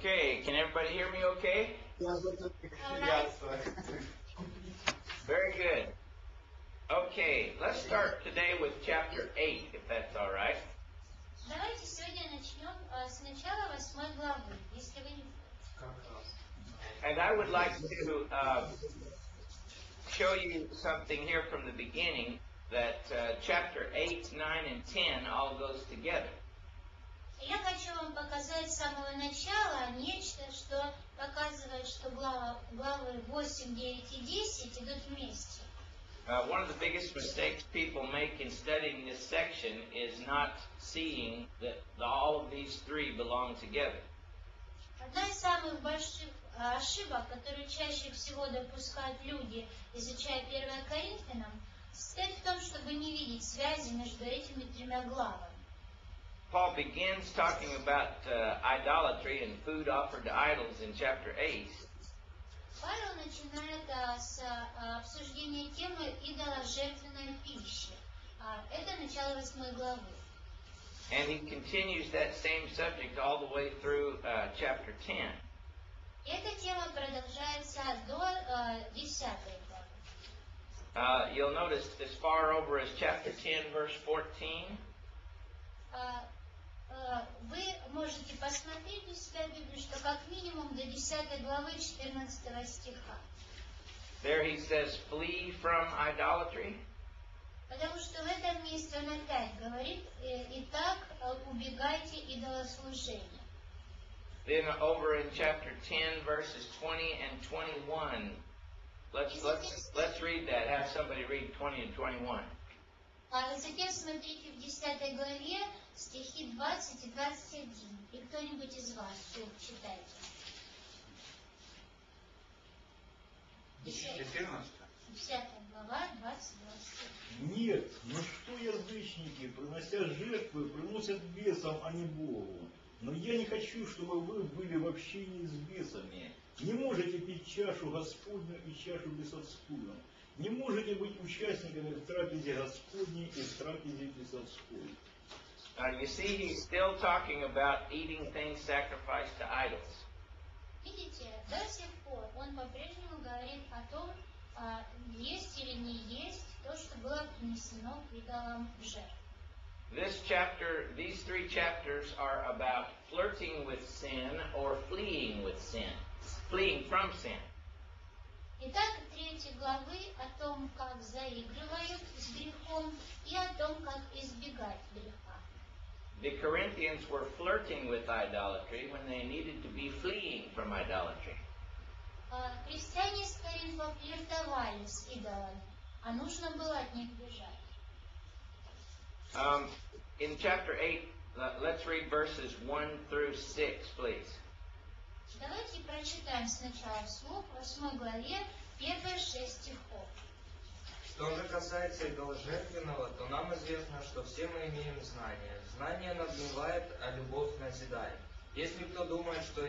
Okay, can everybody hear me okay? Yes. Very good. Okay, let's start today with chapter 8, if that's all right. Давайте сегодня начнем с начала 8 главы, если вы не против. And I would like to show you something here from the beginning, that chapter 8, 9, and 10 all goes together. Я хочу вам показать с самого начала нечто, что показывает, что главы 8, 9 и 10 идут вместе. One of the biggest mistakes people make in studying this section is not seeing that all of these three belong together. Одна из самых больших ошибок, которую чаще всего допускают люди, изучая 1 Коринфянам, состоит в том, чтобы не видеть связи между этими тремя главами. Paul begins talking about idolatry and food offered to idols in chapter 8. Павел начинает с обсуждения темы идоложертвенной пищи. Это начало 8 главы. And he continues that same subject all the way through chapter 10. Эта тема продолжается до 10 главы. You'll notice as far over as chapter 10, verse 14. Вы можете посмотреть у себя в Библии, что как минимум до 10 главы 14 стиха. There he says, flee from idolatry. Потому что в этом месте он опять говорит, итак, убегайте идолослужения. Then over in chapter 10, verses 20 and 21. Let's read that. Have somebody read 20 and 21. А затем смотрите в 10 главе стихи 20 и 21. И кто-нибудь из вас читайте. 10 глава, 20-21. Нет, но что язычники, принося жертвы, приносят бесам, а не Богу. Но я не хочу, чтобы вы были в общении с бесами. Не можете пить чашу Господню и чашу бесовскую. Не можете быть участниками в трапезе Господней и в трапезе бесовской. You see, he's still talking about eating things sacrificed to idols. Видите, до сих пор он по-прежнему говорит о том, есть или не есть то, что было принесено к идолам в жертву. These three chapters are about flirting with sin or fleeing from sin. Итак, 3 главы о том, как заигрывают с грехом и о том, как избегать греха. The Corinthians were flirting with idolatry when they needed to be fleeing from idolatry. Христиане с Коринфа флиртовали с идолами, а нужно было от них бежать. In chapter 8, let's read verses 1 through 6, please. Давайте прочитаем сначала вслух в 8 главе первые 6 стихов. Что же касается идоложертвенного, то нам известно, что все мы имеем знание. Знание надмевает, а любовь назидает. Если кто думает, что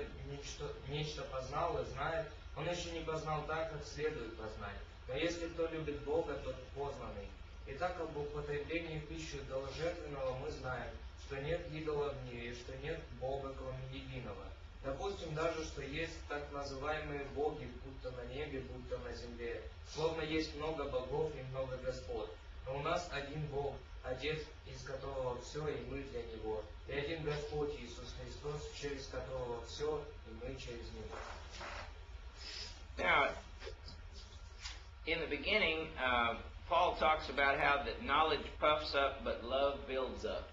нечто познал и знает, он еще не познал так, как следует познать. Но если кто любит Бога, тот познанный. Итак, об употреблении пищи идоложертвенного мы знаем, что нет идола в мире, что нет Бога, кроме единого. Допустим даже, что есть так называемые боги, будто на небе, будто на земле. Словно есть много богов и много господ. Но у нас один Бог, Отец, из которого все, и мы для Него. И один Господь Иисус Христос, через которого все, и мы через Него. Now, in the beginning, Paul talks about how that knowledge puffs up, but love builds up.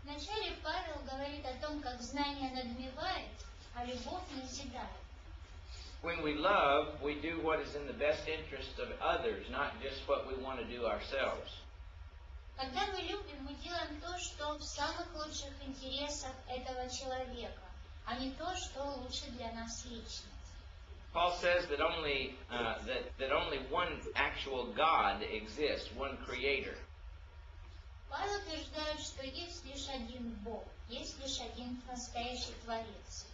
Вначале Павел говорит о том, как знание надмевает, а любовь назидает. When we love, we do what is in the best interest of others, not just what we want to do ourselves. Когда мы любим, мы делаем то, что в самых лучших интересах этого человека, а не то, что лучше для нас лично. Paul says that only one actual God exists, one Creator. Павел утверждает, что есть лишь один Бог, есть лишь один настоящий Творец.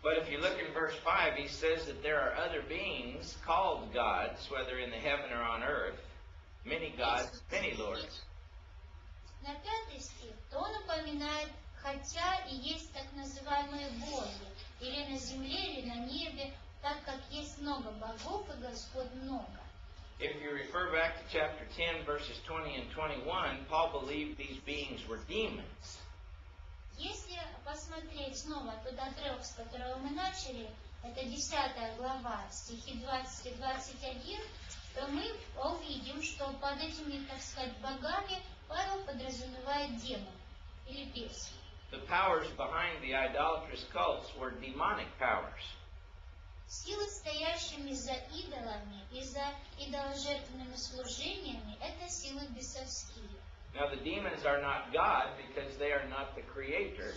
But if you look in verse 5, he says that there are other beings called gods, whether in the heaven or on earth, many gods, many lords. На 5 стих, то он упоминает хотя и есть так называемые боги, или на земле, или на небе, так как есть много богов и Господь много. If you refer back to chapter 10, verses 20 and 21, Paul believed these beings were demons. Если посмотреть снова тот отрывок, с которого мы начали, это 10 глава, стихи 20 и 21, то мы увидим, что под этими, так сказать, богами Павел подразумевает демон или бес. The powers behind the idolatrous cults were demonic powers. Силы, стоящими за идолами и за идоложертвенными служениями, это силы бесовские. Now the demons are not God because they are not the creator.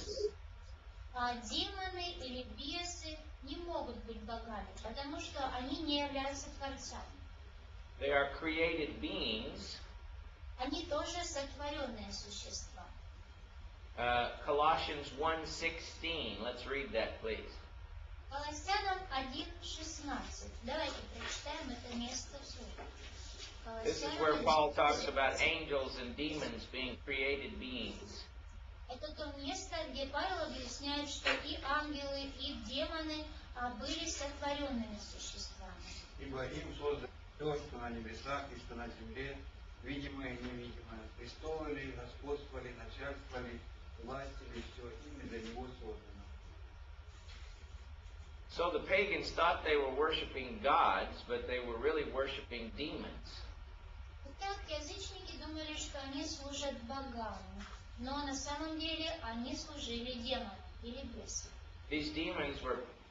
А демоны или бесы не могут быть богами, потому что они не являются творцами. They are created beings. Они тоже сотворенные существа. Colossians 1:16. Let's read that, please. Колоссянам 1:16. Давайте прочитаем это место вслух. This is where Paul talks about angels and demons being created beings. Это то место, где Павел объясняет, что и ангелы, и демоны были сотворенными существами. Ибо им создано все, что на небесах и что на земле, видимое и невидимое, престолы ли, господство ли, начальство ли, власть ли, все ими для него создано. So the pagans thought they were worshiping gods, but they were really worshiping demons. Итак, язычники думали, что они служат богам, но на самом деле они служили демонам или бесам. These demons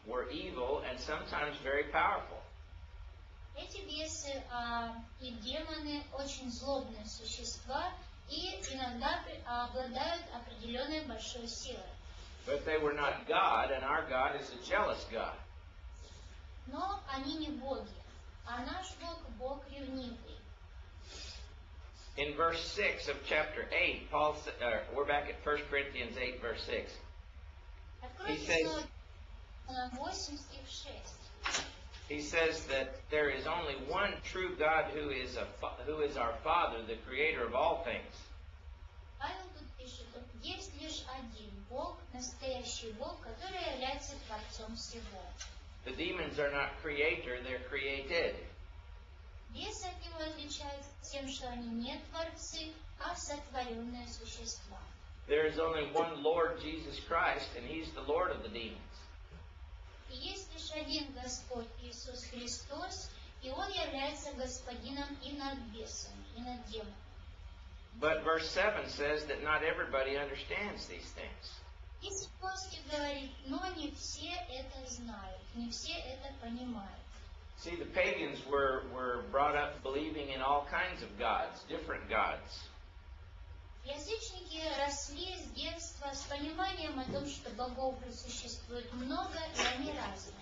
were evil and sometimes very powerful. Эти бесы и демоны очень злобные существа и иногда обладают определенной большой силой. But they were not God, and our God is a jealous God. Но они не боги, а наш Бог – Бог ревнивый. In verse 6 of chapter 8, we're back at 1 Corinthians 8, verse 6. Откройте снова 8, стих 6. He says that there is only one true God who is our Father, the creator of all things. Павел тут пишет, есть лишь один Бог, настоящий Бог, который является Творцом всего. The demons are not creator, they're created. Бесы от него отличаются тем, что они не творцы, а сотворенные существа. There is only one Lord Jesus Christ, and He's the Lord of the demons. И есть лишь один Господь Иисус Христос, и Он является Господином и над бесами, и над демонами. But verse 7 says that not everybody understands these things. И Господь говорит, но не все это знают, не все это понимают. See, the pagans were brought up believing in all kinds of gods, different gods. Язычники росли с детства с пониманием о том, что богов существует много, и они разные.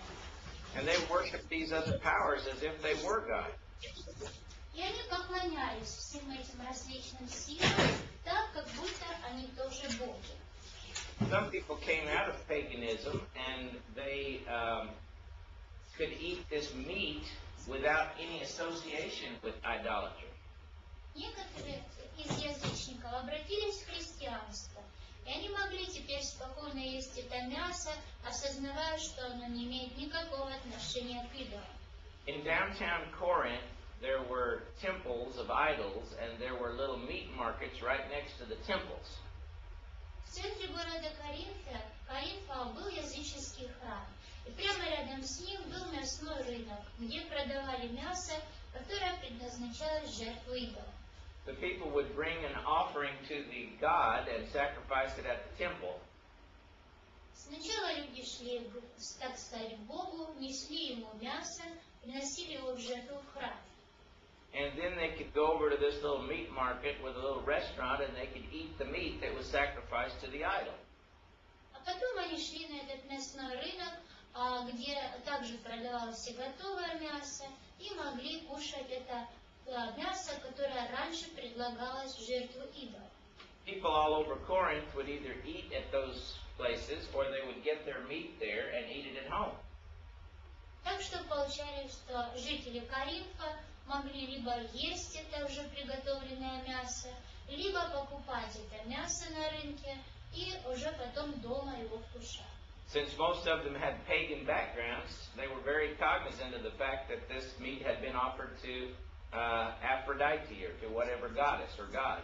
And they worshiped these other powers as if they were God. И они поклонялись всем этим различным силам, так, как будто они тоже боги. Some people came out of paganism and they could eat this meat without any association with idolatry. Некоторые из язычников обратились в христианство, и они могли теперь спокойно есть это мясо, осознавая, что оно не имеет никакого отношения к идолам. In downtown Corinth, there were temples of idols, and there were little meat markets right next to the temples. В центре города Коринфа был языческий храм, и прямо рядом с ним был мясной рынок, где продавали мясо, которое предназначалось жертву идолам. The people would bring an offering to the god and sacrifice it at the temple. Сначала люди шли, так сказать, к Богу, несли ему мясо, приносили его в жертву в храм. And then they could go over to this little meat market with a little restaurant and they could eat the meat that was sacrificed to the idol. А потом они шли на этот мясной рынок, где также продавалось и готовое мясо, и могли кушать это мясо, которое раньше предлагалось в жертву идолам. People all over Corinth would either eat at those places or they would get their meat there and eat it at home. Так что получалось, что жители Коринфа могли либо есть это уже приготовленное мясо, либо покупать это мясо на рынке, и уже потом дома его вкушать. Since most of them had pagan backgrounds, they were very cognizant of the fact that this meat had been offered to Aphrodite or to whatever goddess or god.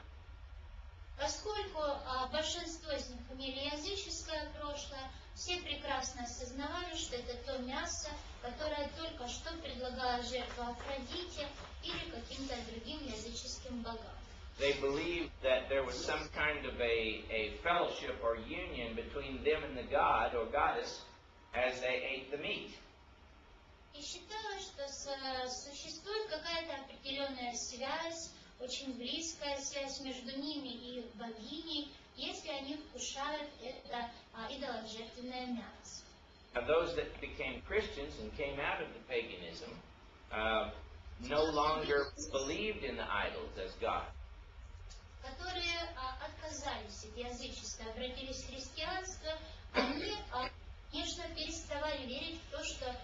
Поскольку большинство из них имели языческое прошлое, все прекрасно осознавали, что это то мясо, которое только что предлагало жертву Афродите или каким-то другим языческим богам. They believed that there was some kind of a fellowship or union between them and the god or goddess as they ate the meat. И считалось, что существует какая-то определенная связь, очень близкая связь между ними и их богиней, если они вкушают это идоложертвенное мясо. Now, those that became Christians and came out of the paganism no longer believed in the idols as God. Которые отказались от язычества, обратились в христианство, они, конечно, переставали верить в то, что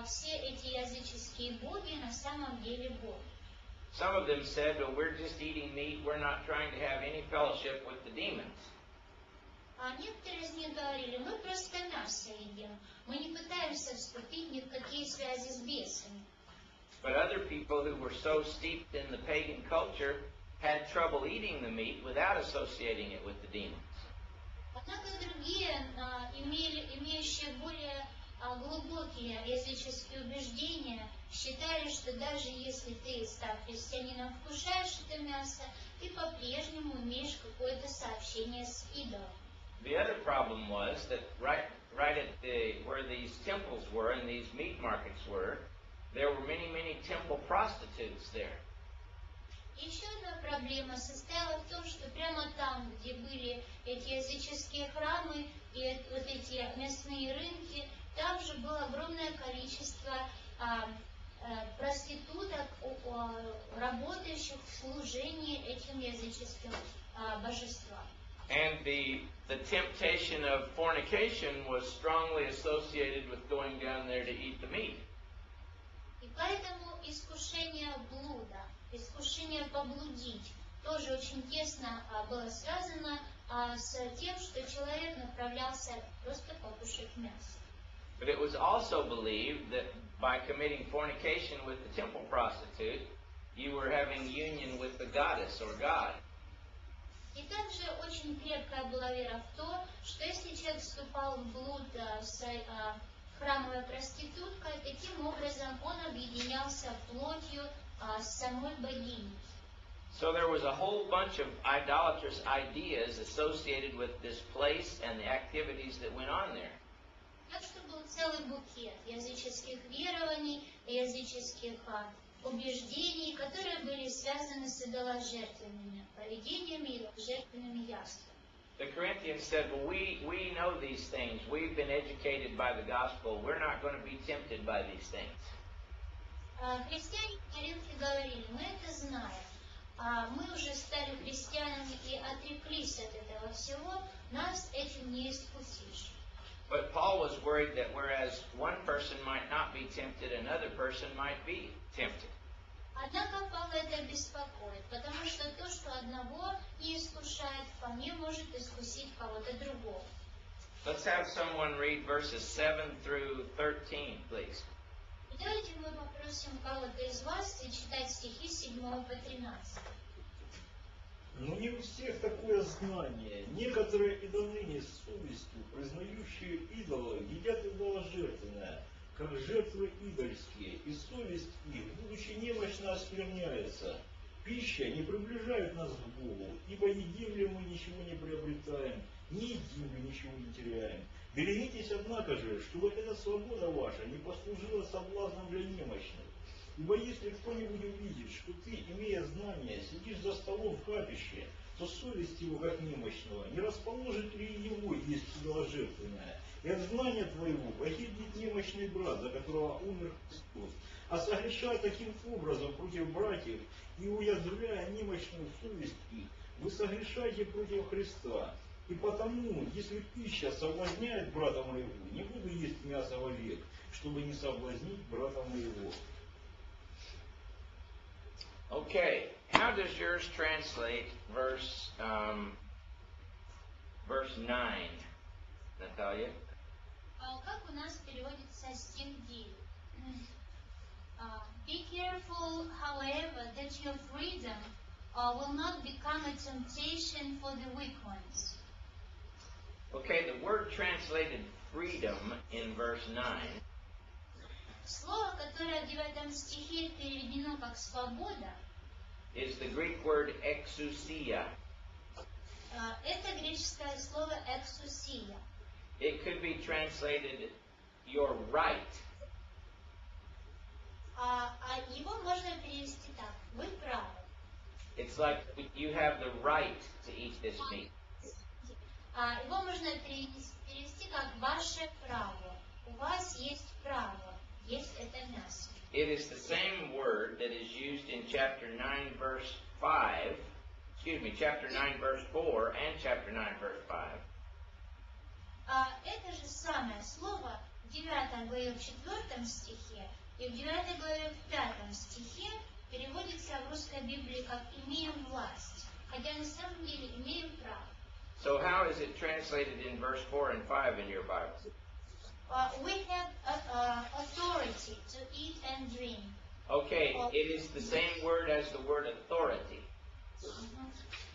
все эти языческие боги на самом деле боги. Some of them said, well, we're just eating meat, we're not trying to have any fellowship with the demons. А некоторые из них говорили, мы просто мясо едим, мы не пытаемся вступить ни в какие связи с бесами. But other people who were so steeped in the pagan culture had trouble eating the meat without associating it with the demons. Однако другие, имеющие более глубокие языческие убеждения, считали, что даже если ты, став христианином, вкушаешь это мясо, ты по-прежнему имеешь какое-то сообщение с идолом. The other problem was that right at where these temples were and these meat markets were, there were many temple prostitutes there. Еще одна проблема состояла в том, что прямо там, где были эти языческие храмы и вот эти мясные рынки, там же было огромное количество проституток, работающих в служении этим языческим божествам. And the temptation of fornication was strongly associated with going down there to eat the meat. И поэтому искушение блуда, искушение поблудить, тоже очень тесно было связано с тем, что человек направлялся просто покушать мясо. But it was also believed that by committing fornication with the temple prostitute, you were having union with the goddess or god. И также очень крепкая была вера в то, что если человек вступал в блуд с храмовой проституткой, таким образом он объединялся плотью с самой богиней. So there was a whole bunch of idolatrous ideas associated with this place and the activities that went on there. Так что был целый букет языческих верований, языческих убеждений, которые были связаны с идоложертвенными поведениями и идоложертвенными яствами. The Corinthians said, well, we know these things. We've been educated by the gospel. We're not going to be tempted by these things. Христиане в Коринфе говорили, мы это знаем, мы уже стали христианами и отреклись от этого всего, нас этим не искусишь. But Paul was worried that whereas one person might not be tempted, another person might be tempted. Однако Павла это беспокоит, потому что то, что одного не искушает, вполне может искусить кого-то другого. Let's have someone read verses 7 through 13, please. И давайте мы попросим кого-то из вас читать стихи с 7 по 13. Но не у всех такое знание. Некоторые и до ныне с совестью, признающие идола, едят идоложертвенное, как жертвы идольские, и совесть их, будучи немощно, оскверняется. Пища не приближает нас к Богу, ибо едим ли мы, ничего не приобретаем, не едим ли, ничего не теряем. Берегитесь, однако же, чтобы эта свобода ваша не послужила соблазном для немощных. Ибо если кто-нибудь увидит, что ты, имея знания, сидишь за столом в капище, то совесть его, как немощного, не расположит ли его есть идоложертвенное? И от знания твоего погибнет немощный брат, за которого умер Христос. А согрешая таким образом против братьев и уязвляя немощную совесть их, вы согрешаете против Христа. И потому, если пища соблазняет брата моего, не буду есть мясо вовек, чтобы не соблазнить брата моего. Okay, how does yours translate verse verse 9. Natalia? Как у нас переводится стих 9? Be careful, however, that your freedom will not become a temptation for the weak ones. Okay, the word translated freedom in verse 9 Слово, которое в 9 стихе переведено как «свобода», is the Greek word exousia. это греческое слово «эксусия». It could be translated your right. Его можно перевести так: «Вы правы». It's like you have the right to eat this meat. Его можно перевести как «ваше право». У вас есть право есть это мясо. It is the same word that is used in chapter 9 verse 5, chapter 9 verse 4 and chapter 9 verse 5. Это же самое слово в 9 главе в 4 стихе и в 9 главе в 5 стихе переводится в русской Библии как «имеем власть», хотя на самом деле имеем право. So how is it translated in verse 4 and 5 in your Bible? We have authority to eat and drink. Okay, it is the same word as the word authority.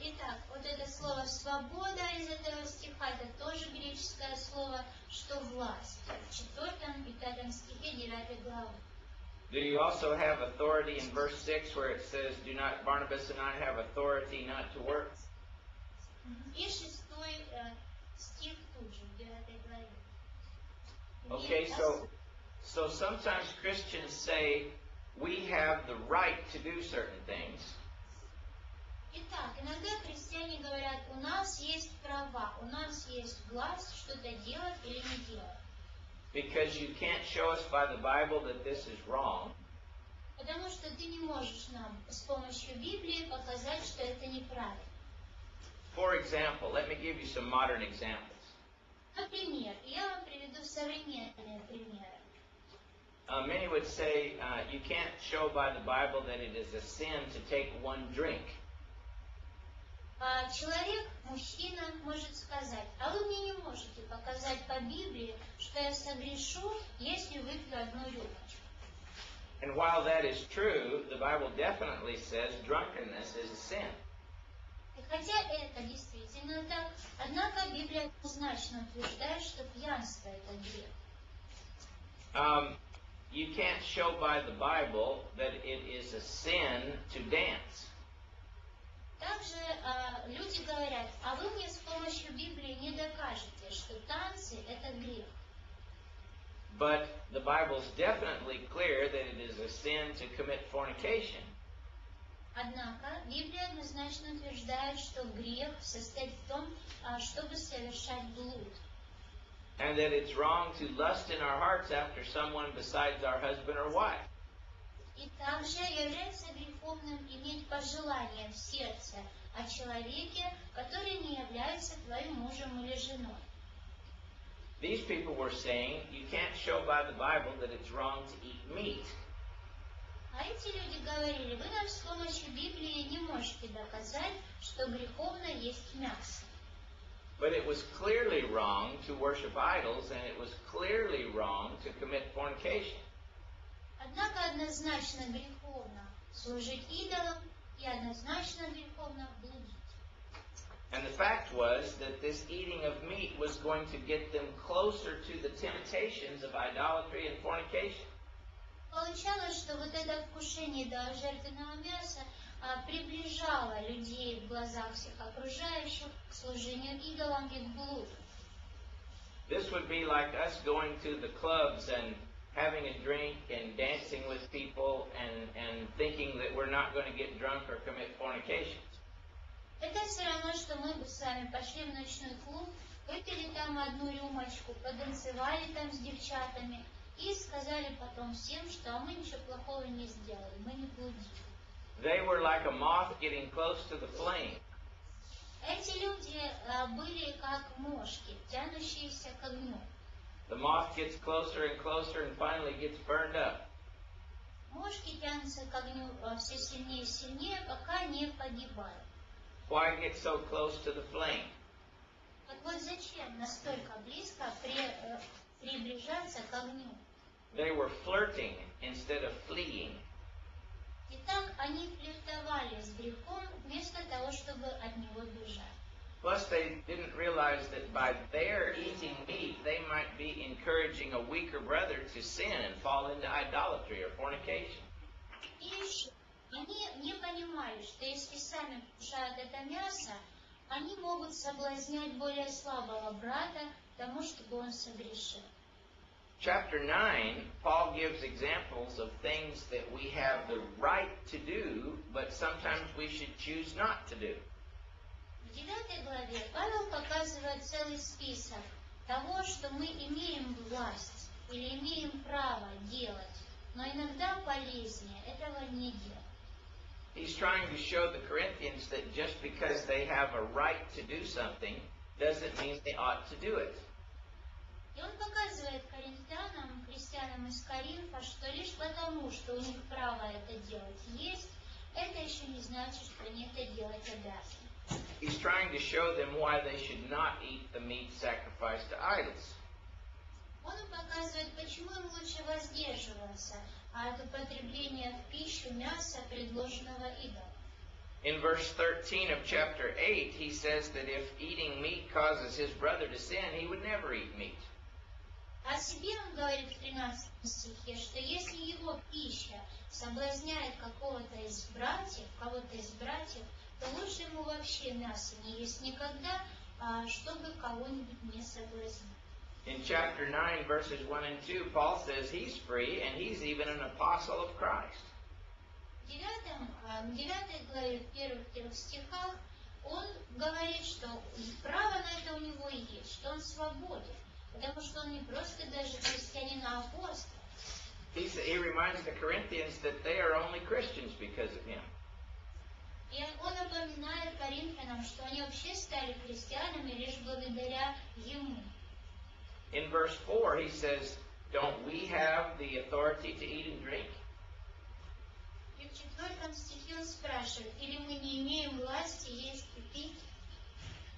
Итак, вот это слово «свобода» из этого стиха, это тоже греческое слово, что власть. В 4 и 5 стихе 9 главы. Do you also have authority in verse 6 where it says, "Do not Barnabas and I have authority not to work"? И 6 стих тут же, в 9 главе. Okay, so sometimes Christians say we have the right to do certain things. Итак, иногда христиане говорят, у нас есть права, у нас есть власть что-то делать или не делать. Because you can't show us by the Bible that this is wrong. Потому что ты не можешь нам с помощью Библии показать, что это неправильно. For example, let me give you some modern examples. Например, я вам приведу современные примеры. Many would say you can't show by the Bible that it is a sin to take one drink. Человек, мужчина, может сказать, а вы мне не можете показать по Библии, что я согрешу, если выпью одну рюмочку. And while that is true, the Bible definitely says drunkenness is a sin. И хотя это действительно так, однако Библия однозначно утверждает, что пьянство это грех. You can't show by the Bible that it is a sin to dance. Также люди говорят, а вы мне с помощью Библии не докажете, что танцы это грех. But the Bible's definitely clear that it is a sin to commit fornication. Однако Библия однозначно утверждает, что грех состоит в том, чтобы совершать блуд. And that it's wrong to lust in our hearts after someone besides our husband or wife. И также является греховным иметь пожелания в сердце о человеке, который не является твоим мужем или женой. These people were saying you can't show by the Bible that it's wrong to eat meat. А эти люди говорили, вы нам с помощью Библии не можете доказать, что греховно есть мясо. But it was clearly wrong to worship idols, and it was clearly wrong to commit fornication. Однако однозначно греховно служить идолам и однозначно греховно блудить. And the fact was that this eating of meat was going to get them closer to the temptations of idolatry and fornication. Получалось, что вот это вкушение до жертвенного мяса приближало людей в глазах всех окружающих к служению идолам и к блуду. This would be like us going to the clubs and having a drink and dancing with people and thinking that we're not going to get drunk or commit fornication. Это все равно, что мы бы с вами пошли в ночной клуб, выпили там одну рюмочку, потанцевали там с девчатами и сказали потом всем, что мы ничего плохого не сделали, мы не блудили. They were like a moth getting close to the flame. Эти люди были как мошки, тянущиеся к огню. The moth gets closer and closer and finally gets burned up. Мошки тянутся к огню все сильнее и сильнее, пока не погибают. Why get so close to the flame? Так вот зачем настолько близко приближаться к огню? They were flirting instead of fleeing. Итак, они флиртовали с грехом вместо того, чтобы от него бежать. Plus, they didn't realize that by their eating meat, they might be encouraging a weaker brother to sin and fall into idolatry or fornication. И еще, они не понимали, что если сами кушают это мясо, они могут соблазнять более слабого брата тому, чтобы он согрешил. Chapter 9, Paul gives examples of things that we have the right to do, but sometimes we should choose not to do. В 9 главе Павел показывает целый список того, что мы имеем власть или имеем право делать, но иногда полезнее этого не делать. He's trying to show the Corinthians that just because they have a right to do something doesn't mean they ought to do it. И он показывает коринфянам, христианам из Коринфа, что лишь потому, что у них право это делать есть, это еще не значит, что они это делать обязаны. He's trying to show them why they should not eat the meat sacrificed to idols. Он им показывает, почему им лучше воздерживаться от употребления в пищу мяса, предложенного идолом. In verse 13 of chapter 8, he says that if eating meat causes his brother to sin, he would never eat meat. О себе он говорит в 13 стихе, что если его пища соблазняет кого-то из братьев, то лучше ему вообще мясо не есть никогда, чтобы кого-нибудь не соблазнить. In chapter 9, verses 1 and 2, Paul says he's free and he's even an apostle of Christ. В 9 главе, в первых 3 стихах, он говорит, что право на это у него есть, что он свободен, потому что он не просто даже христианин, а апостол. He reminds the Corinthians that they are only Christians because of him. И он напоминает коринфянам, что они вообще стали христианами лишь благодаря ему. In verse 4, he says, don't we have the authority to eat and drink? И в 4 стихе он спрашивает, или мы не имеем власти есть и пить?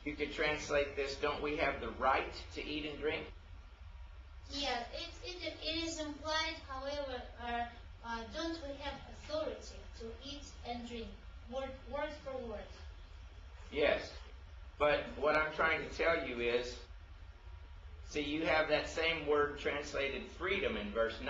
You could translate this, don't we have the right to eat and drink? Yeah, it is implied, however, don't we have authority to eat and drink? Word for word. Yes. But what I'm trying to tell you is, see, you have that same word translated freedom in verse 9.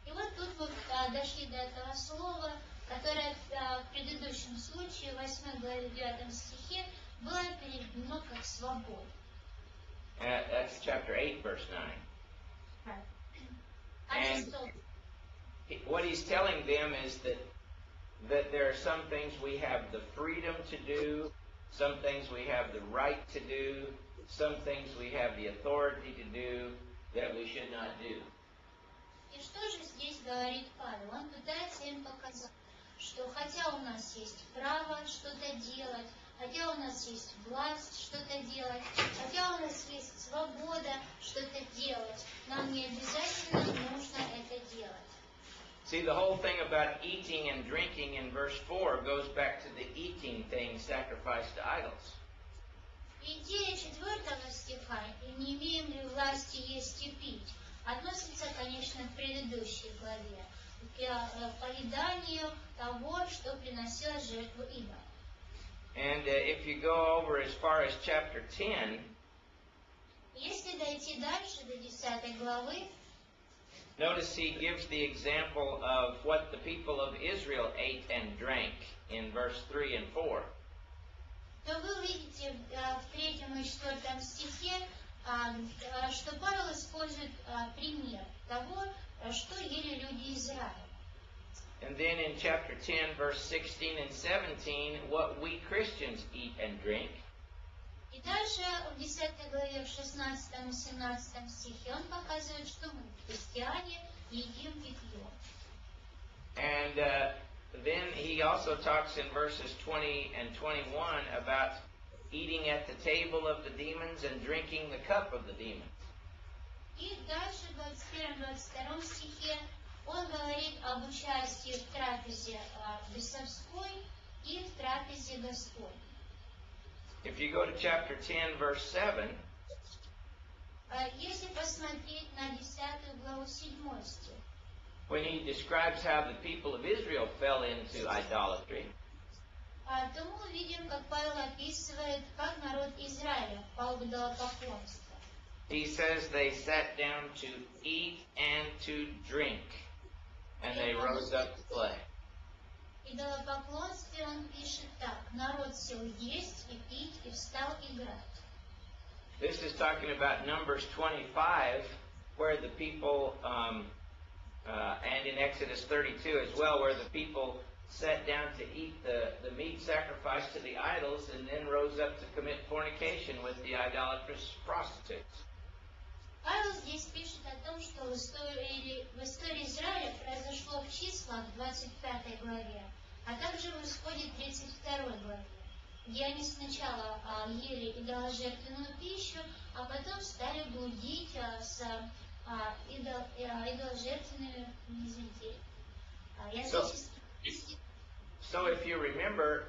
И вот тут мы дошли до этого слова, которое в предыдущем случае, в 8 главе 9 стихе, было переведено как свобода. That's chapter 8, verse 9. And what he's telling them is that there are some things we have the freedom to do, some things we have the right to do, some things we have the authority to do that we should not do. И что же здесь говорит Павел? Он пытается им показать, что хотя у нас есть право что-то делать, хотя у нас есть власть что-то делать, хотя у нас есть свобода что-то делать, нам не обязательно нужно это делать. See, the whole thing about eating and drinking in verse 4 goes back to the eating things sacrificed to idols. Идея 4 стиха, и не имеем ли власти есть и пить, относится, конечно, к предыдущей главе, к поеданию того, что приносило жертву идолам. And if you go over as far as chapter 10, если дойти дальше, до 10 главы, notice he gives the example of what the people of Israel ate and drank in verse 3 and 4. то вы увидите в 3 и 4 стихе, что Павел использует пример того, что ели люди Израиля. And then in chapter 10, verse 16 and 17, what we Christians eat and drink. И дальше в 10 главе, в 16 и 17 стихе он показывает, что мы, христиане, едим и пьем. And then he also talks in verses 20 and 21 about eating at the table of the demons and drinking the cup of the demons. И дальше в 21-22 стихе он говорит об участии в трапезе бесовской и в трапезе Господней. If If you go to chapter 10, verse 7, Если посмотреть на 10 главу 7 стих, when he describes how the people of Israel fell into idolatry, то мы увидим, как Павел описывает, как народ Израиля впал в идолопоклонство. he says they sat down to eat and to drink, and they rose up to play. В идолопоклонстве он пишет так: народ сел есть и пить, и встал играть. This is talking about Numbers 25, where the people, and in Exodus 32 as well, where the people sat down to eat the meat sacrificed to the idols and then rose up to commit fornication with the idolatrous prostitutes. Павел здесь пишет о том, что в истории Израиля произошло в числах 25 главе, а также в исходе 32 главе, где они сначала ели идоложертвенную пищу, а потом стали блудить с идоложертвенными, So if you remember,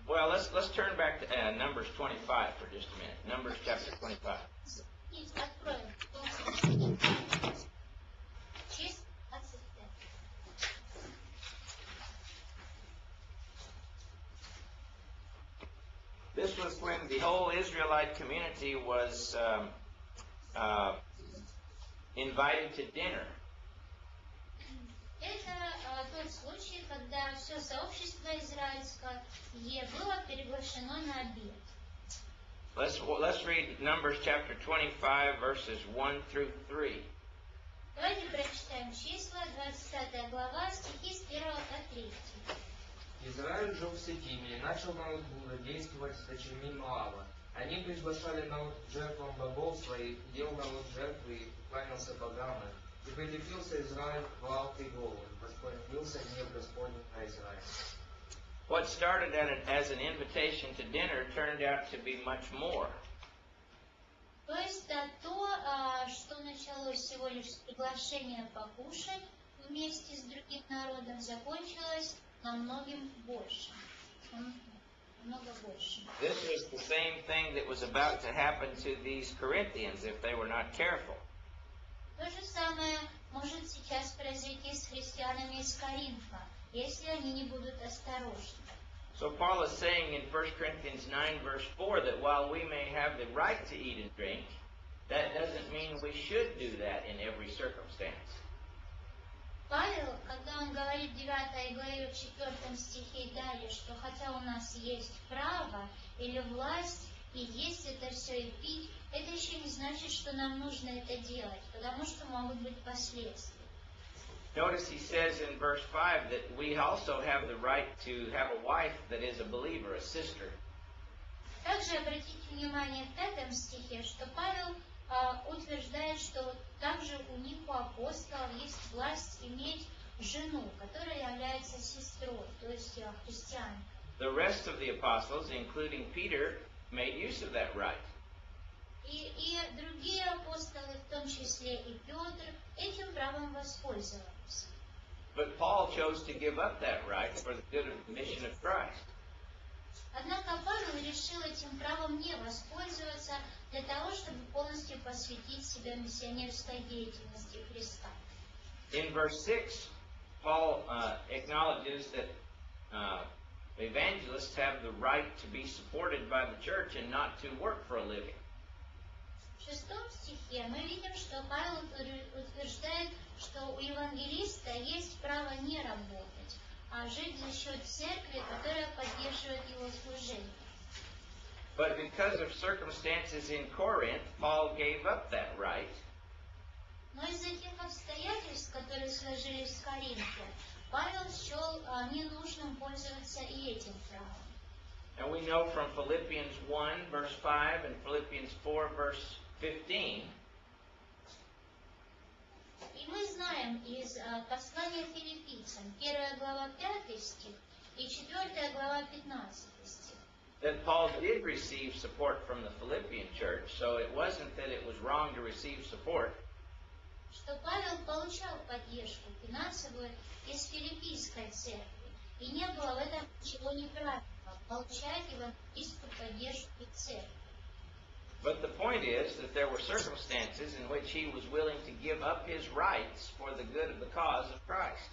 well, let's turn back to Numbers 25 for just a minute. Numbers chapter 25. This was when the whole Israelite community was invited to dinner. Это тот случай, когда все сообщество израильское было приглашено на обед. Let's read Numbers chapter 25, verses 1 through 3. Давайте прочитаем числа, 25 глава, стихи с 1 по 3. Израиль жил в Сетиме, и начал народ блудодействовать с дочерьми Моава. Они приглашали народ к жертвам богов своих, ел народ жертвы и кланялся богам их. И прилепился Израиль к валке голод. Воспламенился гнев Господень на Израиль. What started as an invitation to dinner turned out to be much more. То есть то, что началось всего лишь с приглашения покушать вместе с другим народом, закончилось намного больше. Намного больше. This was the same thing that was about to happen to these Corinthians if they were not careful. То же самое может сейчас произойти с христианами из Коринфа, если они не будут осторожны. So Paul is saying in 1 Corinthians 9 verse 4 that while we may have the right to eat and drink, that doesn't mean we should do that in every circumstance. Павел, когда он говорит в 9 главе в 4 стихе далее, что хотя у нас есть право или власть и есть это все и пить, это еще не значит, что нам нужно это делать, потому что могут быть последствия. Notice he says in verse 5 that we also have the right to have a wife that is a believer, a sister. Также обратите внимание в 5 стихе, что Павел утверждает, что также у них, у апостолов, есть власть иметь жену, которая является сестрой, то есть христианкой. The rest of the apostles, including Peter, made use of that right. И другие апостолы, в том числе и Петр, этим правом воспользовались. But Paul chose to give up that right for the good of the mission of Christ. Однако Павел решил этим правом не воспользоваться для того, чтобы полностью посвятить себя миссионерской деятельности Христа. In verse 6, Paul acknowledges that evangelists have the right to be supported by the church and not to work for a living. В 6 стихе мы видим, что Павел утверждает, что у евангелиста есть право не работать, а жить за счет церкви, которая поддерживает его служение. But because of circumstances in Corinth, Paul gave up that right. Но из-за тех обстоятельств, которые сложились в Коринфе, Павел счел ненужным пользоваться и этим правом. And we know from Philippians 1, verse 5, and Philippians 4, verse 15, И мы знаем из послания филиппийцам, 1 глава 5 стих и 4 глава 15 стих, that Paul did receive support from the Philippian church, so it wasn't that it was wrong to receive support. Что Павел получал поддержку финансовую из филиппийской церкви, и не было в этом ничего неправильного, получать евангелийскую поддержку из церковь. But the point is that there were circumstances in which he was willing to give up his rights for the good of the cause of Christ.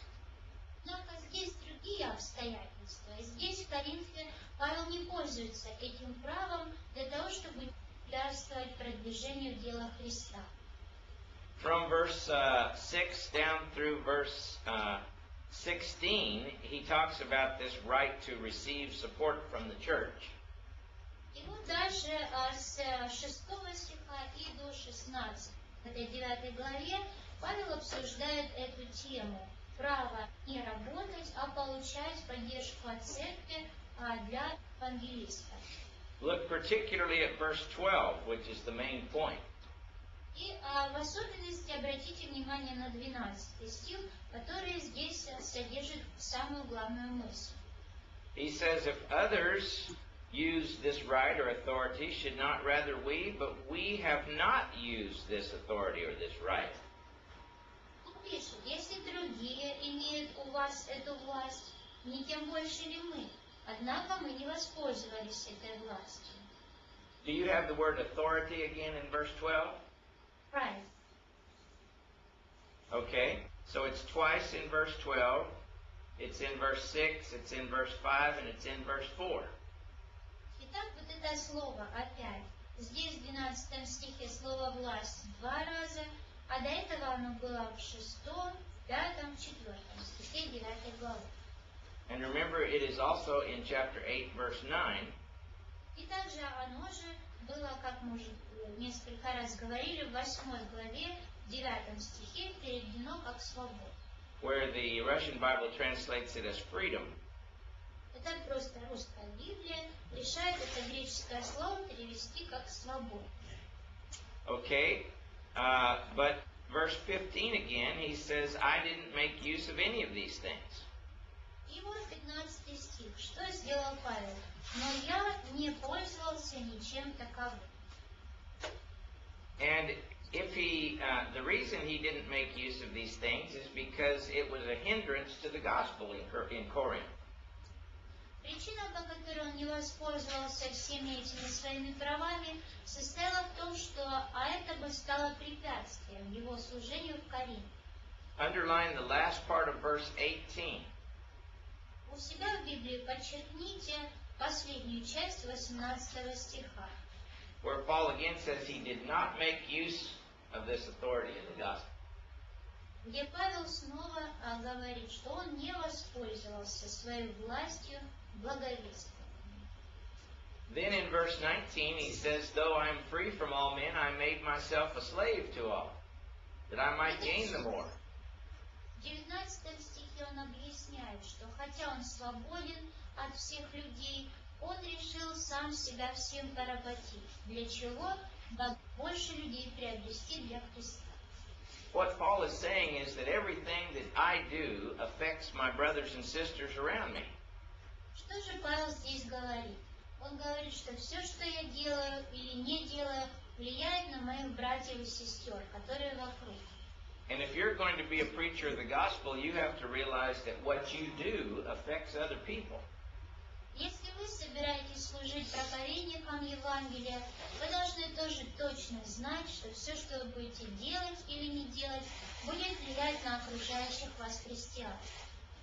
Однако здесь другие обстоятельства. И здесь в Коринфе Павел не пользуется этим правом для того, чтобы препятствовать продвижению дела Христа. From verse 6 down through verse 16, he talks about this right to receive support from the church. И вот дальше с 6 стиха и до 16, в этой 9 главе, Павел обсуждает эту тему. Право не работать, а получать поддержку от церкви для евангелиста. Look particularly at verse 12, which is the main point. И в особенности обратите внимание на 12 стих, который здесь содержит самую главную мысль. He says, if others use this right or authority, should not rather we, but we have not used this authority or this right. Он пишет, если другие имеют у вас эту власть, не тем больше ли мы? Однако мы не воспользовались этой властью. Do you have the word authority again in verse 12? Right. Okay, so it's twice in verse 12, it's in verse 6, it's in verse 5, and it's in verse 4. Итак, вот это слово опять. Здесь в 12 стихе слово «власть» 2 раза, а до этого оно было в 6, 5, 4 стихе 9 главы. And remember, it is also in chapter 8, verse 9. И также оно же было, как мы уже несколько раз говорили, в 8 главе, 9 стихе переведено как «свобода». Where the Russian Bible translates it as freedom. Это просто русская Библия решает это греческое слово перевести как «свобода». Okay, but verse 15 again, he says, I didn't make use of any of these things. И вот 15 стих. Что сделал Павел? Но я не пользовался ничем таковым. And if the reason he didn't make use of these things is because it was a hindrance to the gospel in Corinth. Причина, по которой он не воспользовался всеми этими своими правами, состояла в том, что это бы стало препятствием его служению в Коринфе. Underline the last part of verse 18. У себя в Библии подчеркните последнюю часть 18 стиха, Where Paul again says he did not make use of this authority in the gospel. где Павел снова говорит, что он не воспользовался своей властью в благовестии. Then in verse 19 he says, though I am free from all men, I made myself a slave to all, that I might gain the more. В 19 стихе он объясняет, что хотя он свободен от всех людей, он решил сам себя всем поработить. Для чего? Дабы больше людей приобрести для Христа. What Paul is saying is that everything that I do affects my brothers and sisters around me. Что же Павел здесь говорит? Он говорит, что все, что я делаю или не делаю, влияет на моих братьев и сестер, которые вокруг. And if you're going to be a preacher of the gospel, you have to realize that what you do affects other people. Если вы собираетесь служить проповедником Евангелия, вы должны тоже точно знать, что все, что вы будете делать или не делать, будет влиять на окружающих вас христиан.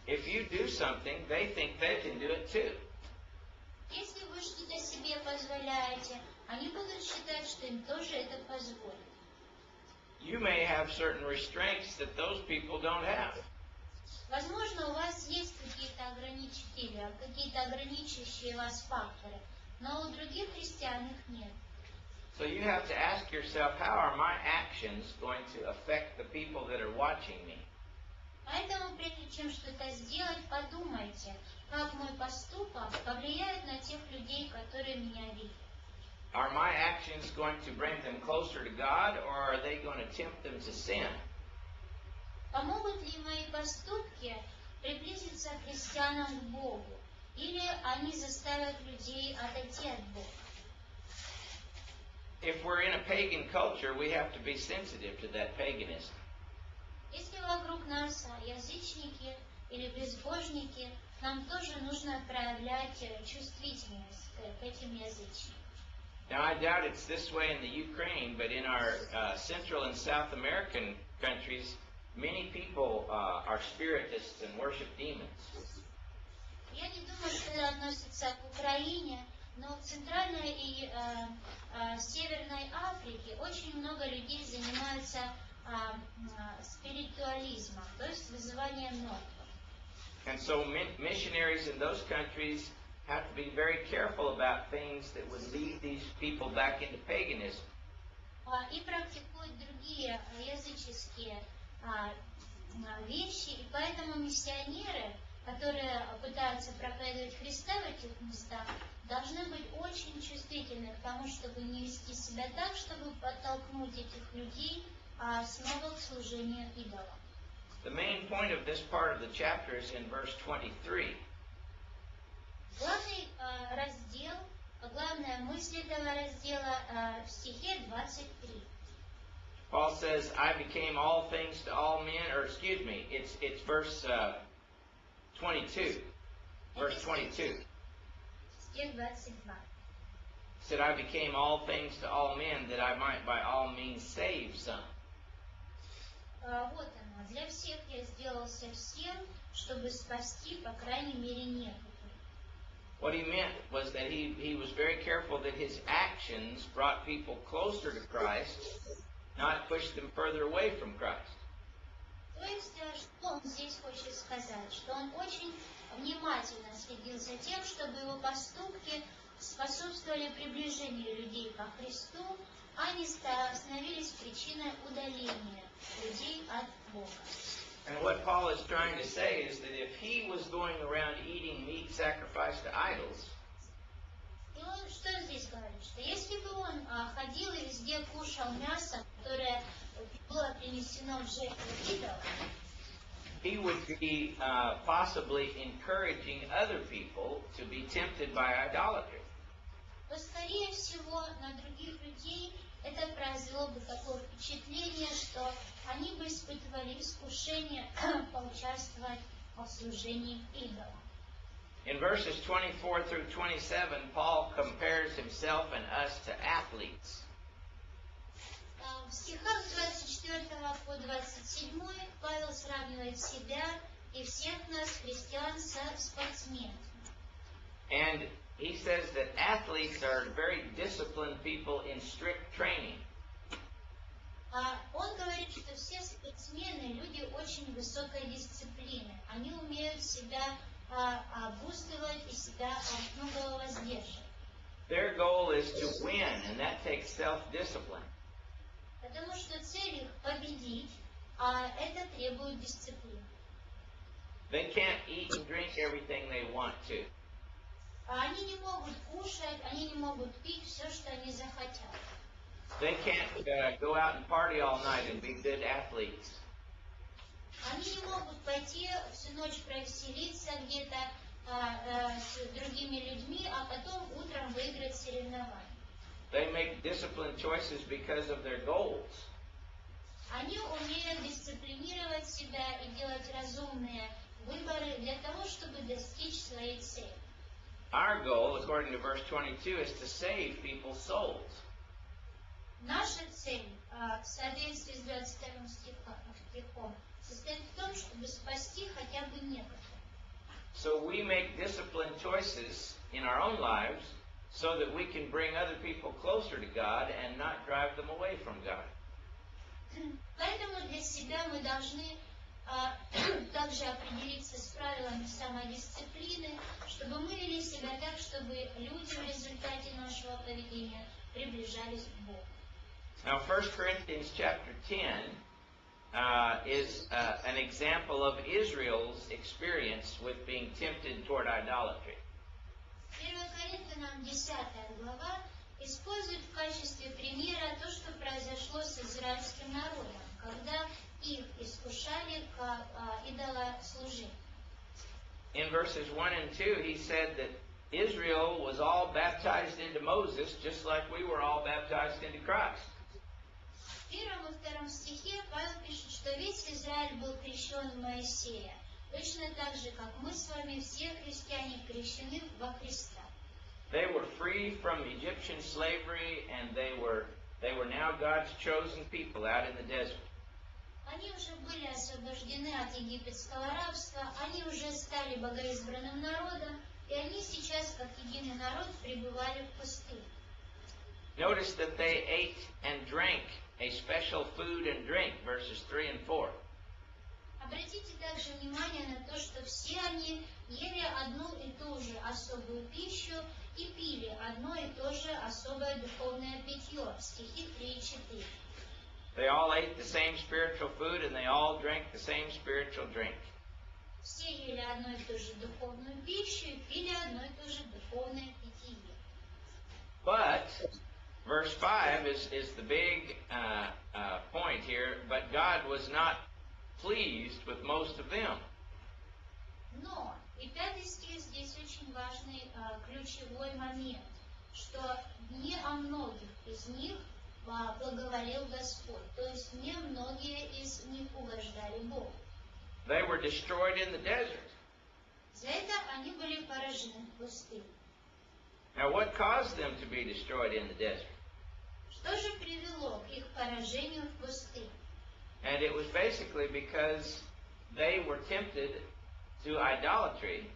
If you do something, they think they can do it too. Если вы что-то себе позволяете, они будут считать, что им тоже это позволят. You may have certain restraints that those people don't have. Возможно, у вас есть какие-то ограничители, какие-то ограничивающие вас факторы, но у других христиан их нет. So you have to ask yourself, how are my actions going to affect the people that are watching me? Поэтому, прежде чем что-то сделать, подумайте, как мой поступок повлияет на тех людей, которые меня видят. Are my actions going to bring them closer to God, or are they going to tempt them to sin? Помогут ли мои поступки приблизиться к христианам к Богу? Или они заставят людей отойти от Бога? If we're in a pagan culture, we have to be sensitive to that paganism. Если вокруг нас язычники или безбожники, нам тоже нужно проявлять чувствительность к этим язычникам. Now, I doubt it's this way in the Ukraine, but in our Central and South American countries, many people are spiritists and worship demons. Я не думаю, что это относится к Украине, но в Центральной и Северной Африке очень много людей занимаются спиритуализмом, то есть вызыванием мертвых. And so missionaries in those countries have to be very careful about things that would lead these people back into paganism. И практикуют другие языческие вещи, и поэтому миссионеры, которые пытаются проповедовать Христа в этих местах, должны быть очень чувствительны к тому, чтобы не вести себя так, чтобы подтолкнуть этих людей снова к служению идолам. The main point of this part of the chapter is in verse 23. Главный раздел, главная мысль этого раздела в стихе 23. Paul says, I became all things to all men, or excuse me, it's verse 22. Verse 22. Стих 22. Said, I became all things to all men, that I might by all means save some. Вот оно. Для всех я сделался всем, чтобы спасти, по крайней мере, некоторых. What he meant was that he was very careful that his actions brought people closer to Christ, not push them further away from Christ. То есть, что он здесь хочет сказать? Что он очень внимательно следил за тем, чтобы его поступки способствовали приближению людей ко Христу, а не становились причиной удаления людей от Бога. And what Paul is trying to say is that if he was going around eating meat sacrificed to idols, И он что здесь говорит? Что если бы он ходил и везде кушал мясо, которое было принесено в жертву идолам, he would be possibly encouraging other people to be tempted by idolatry. то, скорее всего, на других людей это произвело бы такое впечатление, что они бы испытывали искушение поучаствовать в служении идолам. In verses 24 through 27, Paul compares himself and us to athletes. В стихах с 24 по 27 Павел сравнивает себя и всех нас, христиан, со спортсменами. And he says that athletes are very disciplined people in strict training. Он говорит, что все спортсмены – люди очень высокой дисциплины. Они умеют себя обуздывать и себя от многого воздерживать. Their goal is to win, and that takes self-discipline. Потому что цель их победить, а это требует дисциплины. They can't eat and drink everything they want to. Они не могут кушать, они не могут пить все, что они захотят. They can't go out and party all night and be good athletes. Они не могут пойти всю ночь провеселиться где-то с другими людьми, а потом утром выиграть соревнования. They make disciplined choices because of their goals. Они умеют дисциплинировать себя и делать разумные выборы для того, чтобы достичь своей цели. Our goal, according to verse 22, is to save people's souls. Наша цель, в соответствии с 22 стихом, состоит в том, чтобы спасти хотя бы некоторых. So we make disciplined choices in our own lives so that we can bring other people closer to God and not drive them away from God. Поэтому для себя мы должны также определиться с правилами самодисциплины, чтобы мы вели себя так, чтобы люди в результате нашего поведения приближались к Богу. Now, 1 Corinthians chapter 10 is an example of Israel's experience with being tempted toward idolatry. 1 Коринфянам 10 глава использует в качестве примера то, что произошло с израильским народом, когда их искушали к идолослужению. In verses 1 and 2, he said that Israel was all baptized into Moses, just like we were all baptized into Christ. В первом и втором стихе Павел пишет, что весь Израиль был крещен в Моисея, точно так же, как мы с вами все христиане крещены во Христа. They were free from Egyptian slavery, and they were now God's chosen people out in the desert. Они уже были освобождены от египетского рабства, они уже стали богоизбранным народом, и они сейчас, как единый народ, пребывали в пустыне. Notice that they ate and drank a special food and drink, verses 3 and 4. Обратите также внимание на то, что все они ели одну и ту же особую пищу и пили одно и то же особое духовное питье. Стихи 3 и 4. They all ate the same spiritual food, and they all drank the same spiritual drink. Все ели одну и ту же духовную пищу и пили одно и то же духовное питье. But verse 5 is the big point here. But God was not pleased with most of them. Но, и 5 стих здесь очень важный ключевой момент, что не о многих из них благоволил Господь. То есть не многие из них угождали Богу. They were destroyed in the desert. За это они были поражены в пустыне. Now, what caused them to be destroyed in the desert? Что же привело к их поражению в пустыне? And it was basically because they were tempted to idolatry.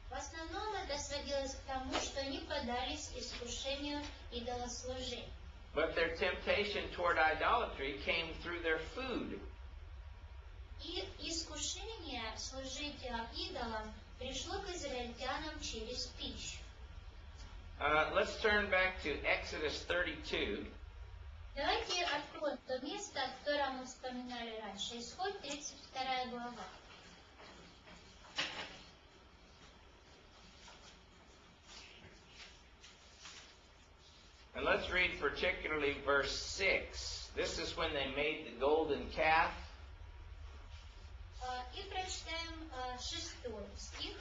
В основном это сводилось к тому, что они подались искушению идолослужения. But their temptation toward idolatry came through their food. И искушение служить идолам пришло к израильтянам через пищу. Let's turn back to Exodus 32. Давайте откроем то место, о котором мы вспоминали раньше. Исход 32 глава. And let's read particularly verse 6. This is when they made the golden calf. И прочитаем 6 стих.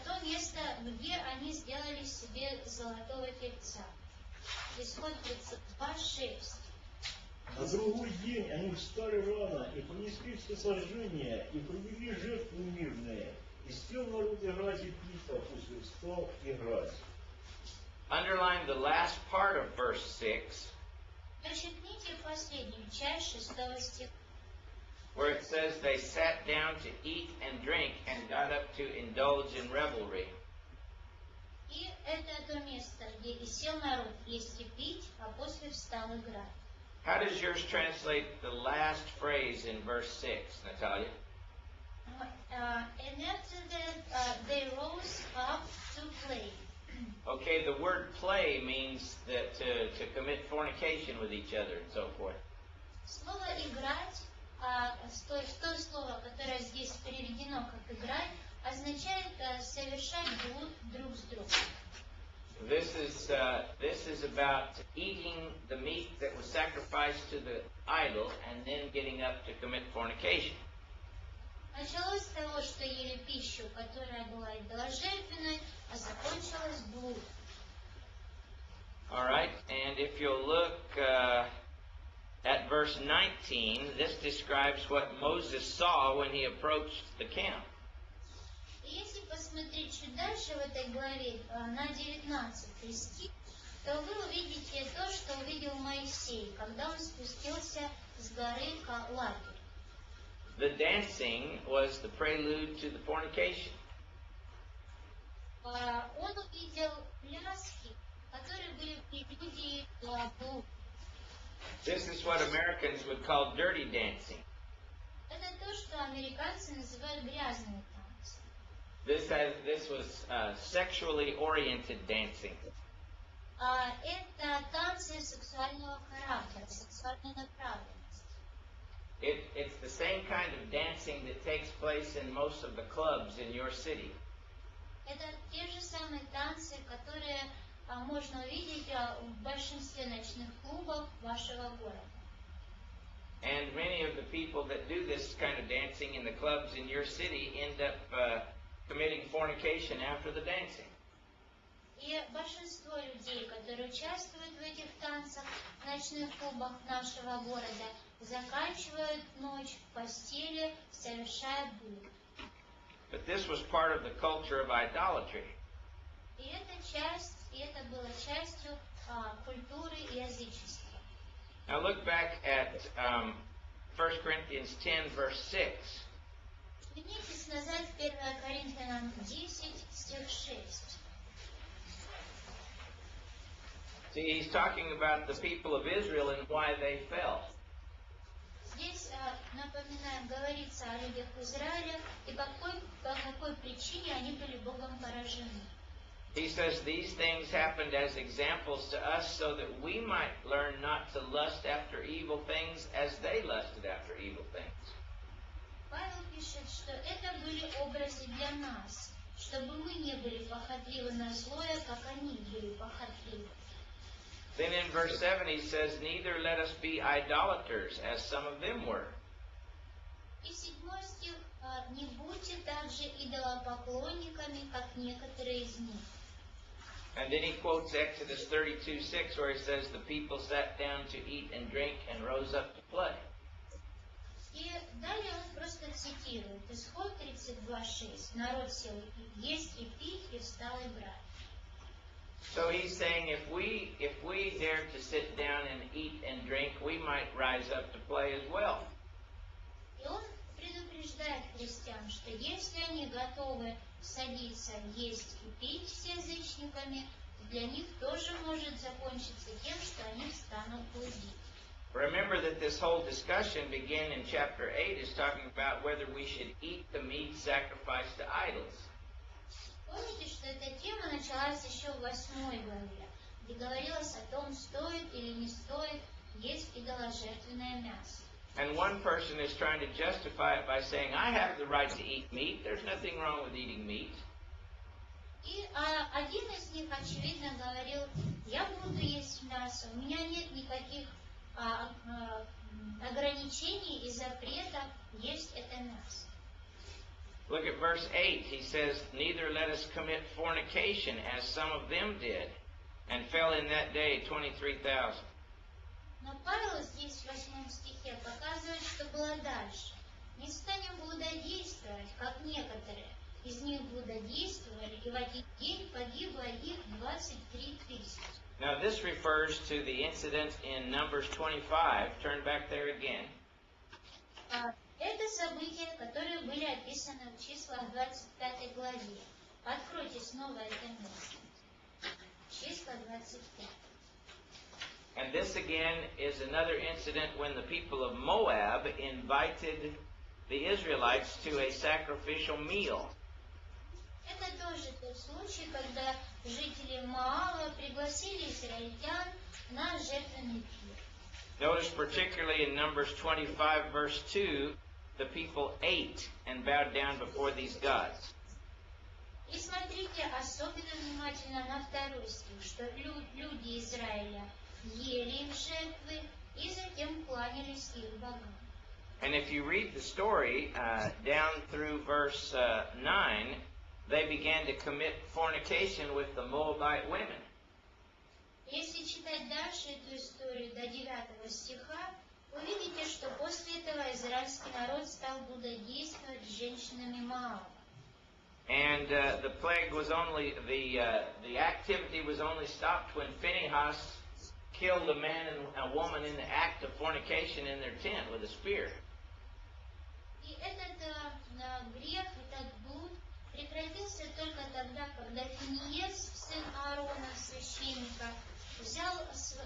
То место, где они сделали себе золотого тельца. Исход 32, 6. На другой день они встали рано и принесли все сожжения и привели жертвы мирные. И сел народ играть и пить, а после встал играть. Underline the last part of verse 6, Подчеркните последнюю часть 6 стиха, where it says they sat down to eat and drink and got up to indulge in revelry. и это то место, где и сел народ есть и пить, а после встал играть. How does yours translate the last phrase in verse 6, Natalia? And after that, they rose up to play. Okay, the word play means that to commit fornication with each other and so forth. Слово «играть», то слово, которое здесь переведено как «играть», означает совершать блуд друг с другом. This is about eating the meat that was sacrificed to the idol and then getting up to commit fornication. Началось с того, что ели пищу, которая была идоложертвенной, а закончилось блуд. All right, and if you'll look at verse 19, this describes what Moses saw when he approached the camp. И если посмотреть чуть дальше в этой главе, на 19 стих, то вы увидите то, что увидел Моисей, когда он спустился с горы к лагерю. The dancing was the prelude to the fornication. Он увидел пляски, которые были прелюдией к блуду. This is what Americans would call dirty dancing. Это то, что американцы называют грязными танцами. This was sexually oriented dancing. Это танцы сексуального характера, сексуальной направленности. It's the same kind of dancing that takes place in most of the clubs in your city. Это те же самые танцы, которые можно увидеть в большинстве ночных клубов вашего города. And many of the people that do this kind of dancing in the clubs in your city end up committing fornication after the dancing. И большинство людей, которые участвуют в этих танцах в ночных клубах нашего города, заканчивают ночь в постели, совершая блуд. But this was part of the culture of idolatry. И это было частью культуры язычества. Now look back at 1 Corinthians 10, verse 6. Вернитесь назад в 1 Коринфянам 10, стих 6. See, he's talking about the people of Israel and why they fell. Здесь, напоминаем, говорится о людях Израиля и по какой причине они были Богом поражены. He says these things happened as examples to us so that we might learn not to lust after evil things as they lusted after evil things. Павел пишет, что это были образы для нас, чтобы мы не были похотливы на злое, как они были похотливы. Then in verse 7 he says, neither let us be idolaters as some of them were. И 7 стих, не будьте также идолопоклонниками, как некоторые из них. And then he quotes Exodus 32:6, where he says, the people sat down to eat and drink and rose up to play. И далее он просто цитирует Исход 32:6. Народ сел есть и пить, и встал играть. So he's saying if we dare to sit down and eat and drink, we might rise up to play as well. И он предупреждает христиан, что если они готовы садиться, есть и пить с язычниками, для них тоже может закончиться тем, что они станут блудить. Remember that this whole discussion began in chapter 8 is talking about whether we should eat the meat sacrificed to idols. Помните, что эта тема началась еще в 8 главе, где говорилось о том, стоит или не стоит есть идоложертвенное мясо. And one person is trying to justify it by saying, I have the right to eat meat. There's nothing wrong with eating meat. И один из них, очевидно, говорил, я буду есть мясо, у меня нет никаких ограничений и запретов есть это мясо. Look at verse 8. He says, neither let us commit fornication as some of them did, and fell in that day 23,000. Но Павел здесь в 8 стихе показывает, что было дальше. Не станем блудодействовать, как некоторые. Из них блудодействовали, и в один день погибло их 23 тысячи. Now this refers to the incident in Numbers 25. Turn back there again. Это события, которые были описаны в числах 25 главе. Откройте снова это место. Числа 25. And this again is another incident when the people of Moab invited the Israelites to a sacrificial meal. Это тоже тот случай, когда жители Моава пригласили израильтян на жертвенный пир. Notice particularly in Numbers 25 verse 2, the people ate and bowed down before these gods. И смотрите особенно внимательно на 2 стих, что люди Израиля ели их жертвы и затем кланялись их богам. And if you read the story down through verse 9, they began to commit fornication with the Moabite women. Если читать дальше эту историю до 9 стиха, вы видите, что после этого израильский народ стал блудодействовать с женщинами Моава. And the plague was only, the activity was only stopped when Phinehas killed a man and a woman in the act of fornication in their tent with a spear. И этот грех, этот блуд прекратился только тогда, когда Финиес, сын Аарона, священника, взял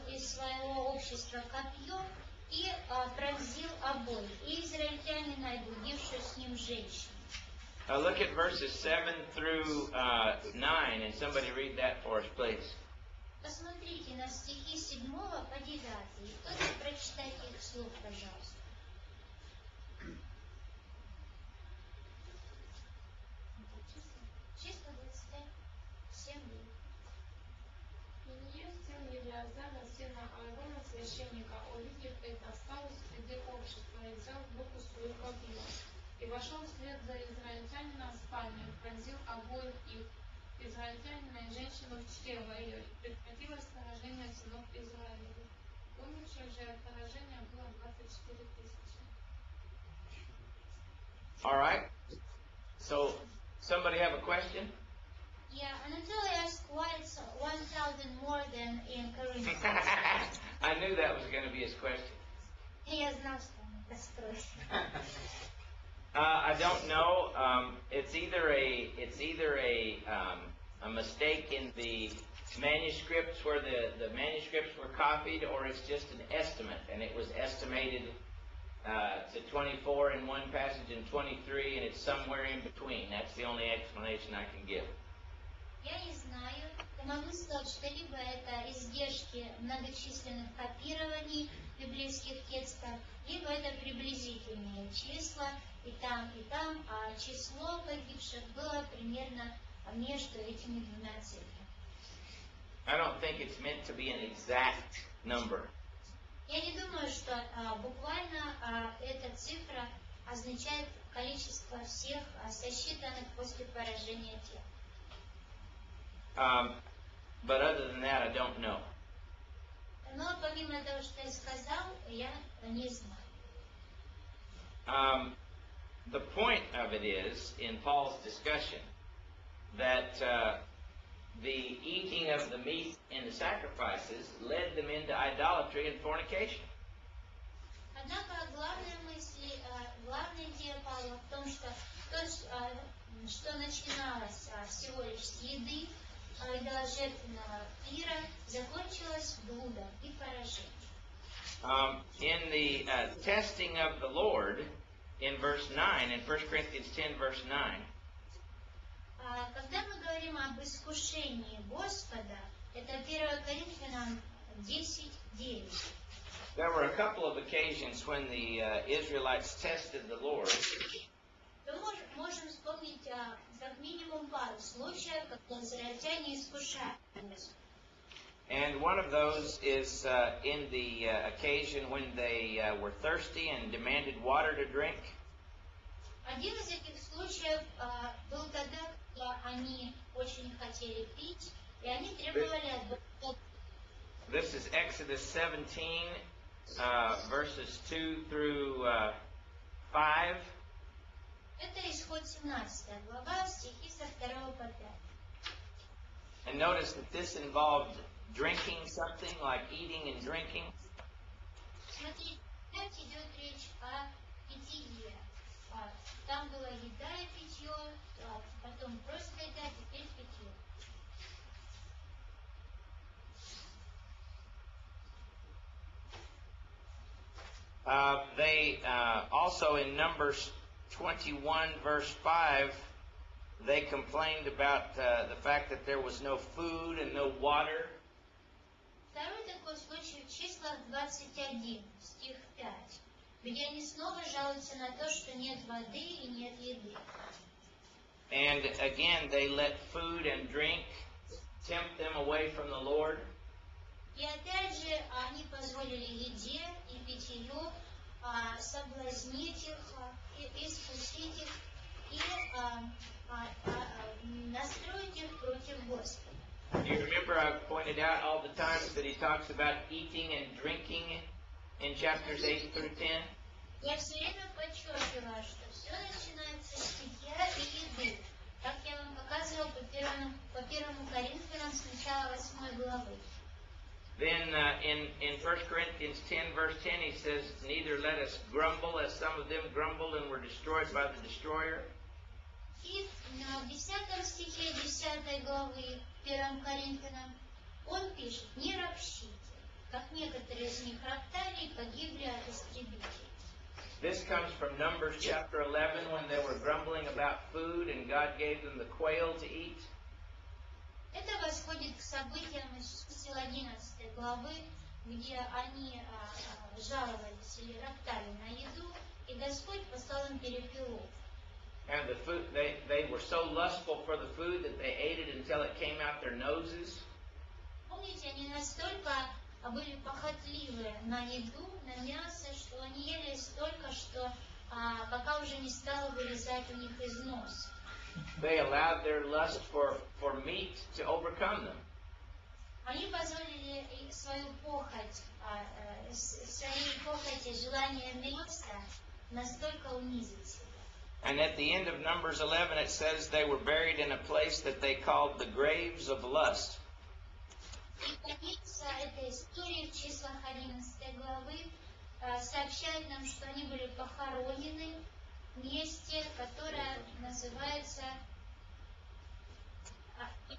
из своего общества копье и пронзил обоих, и израильтяне найдут бившую с ним женщину. Look at verses 7 through 9, and somebody read that for us, please. Посмотрите на стихи 7 по 9, и кто-то прочитайте их вслух, пожалуйста. Числа 25, 7 будет. Финиес, сын Елиазара, сына Аарона, священника, увидев это, стал среди общества и взял в руку свою копье. И вошел вслед за израильтянином в спальню, пронзил обоих их, израильтянина и женщину в чрево ее, и прекратилось поражение сынов Израилевых. Умерших же от поражения было 24 тысячи. All right. So, somebody have a question? Yeah, Anatoly asked why it's 1,000 more than in Corinthians. I knew that was going to be his question. Я знал, что он это спросит. I don't know. It's either a mistake in the manuscripts where the manuscripts were copied, or it's just an estimate, and it was estimated to 24 in one passage and 23, and it's somewhere in between. That's the only explanation I can give. Я не знаю. Я могу сказать, что либо это издержки многочисленных копирований библейских текстов, либо это приблизительные числа и там, а число погибших было примерно между этими двумя цифрами. I don't think it's meant to be an exact number. Я не думаю, что буквально эта цифра означает количество всех сосчитанных после поражения тел. But other than that, I don't know. Но помимо того, что я сказал, я не знаю. The point of it is, in Paul's discussion, that the eating of the meat in the sacrifices led them into idolatry and fornication. Однако главная мысль, главная идея Павла в том, что то, что начиналось всего лишь с еды, идоложертвенного пира, закончилось блудом и поражением. In the testing of the Lord, in verse 9, in 1 Corinthians 10, verse 9, когда мы говорим об искушении Господа, это 1 Коринфянам 10:9. there were a couple of occasions when the Israelites tested the Lord. Мы можем вспомнить как минимум пару случаев, когда израильтяне искушали Господа. And one of those is in the occasion when they were thirsty and demanded water to drink. Один из этих случаев был тогда, когда они очень хотели пить, и они требовали от Бога. This is Exodus 17, verses 2 through 5. Это Исход 17 глава, стихи со 2 по 5. And notice that this involved drinking something, like eating and drinking. Смотрите, опять идет речь о питье. Там была еда и питье, потом просто еда, теперь питье. They also in Numbers 21 verse 5, they complained about the fact that there was no food and no water. Второй такой случай в числах 21, стих 5, где они снова жалуются на то, что нет воды и нет еды. And again, they let food and drink tempt them away from the Lord. И опять же, они позволили еде и питью соблазнить их, искусить их и настроить их против Господа. You remember I've pointed out all the times that he talks about eating and drinking in chapters 8 through 10? Я все время подчеркиваю, что все начинается с питья и еды. Как я вам показывал по первому Коринфянам с начала 8 главы. Then in 1 Corinthians 10 verse 10 he says, neither let us grumble as some of them grumbled and were destroyed by the destroyer. И в 10 стихе 10 главы 1 Коринфянам он пишет: не ропщите, как некоторые из них роптали и погибли от истребителей. This comes from Numbers chapter 11 when they were grumbling about food and God gave them the quail to eat. Это восходит к событиям из чисел 11 главы, где они жаловались или роптали на еду, и Господь послал им перепелов. And the food, they were so lustful for the food that they ate it until it came out their noses. Помните, они настолько были похотливы на еду, на мясо, что они ели столько, что пока уже не стало вылезать у них из носа. They allowed their lust for meat to overcome them. Они позволили свою похоть, желание мяса настолько унизить себя. And at the end of Numbers 11, it says they were buried in a place that they called the graves of lust. И конец этой истории в числах 11 главы сообщает нам, что они были похоронены в месте, которое называется...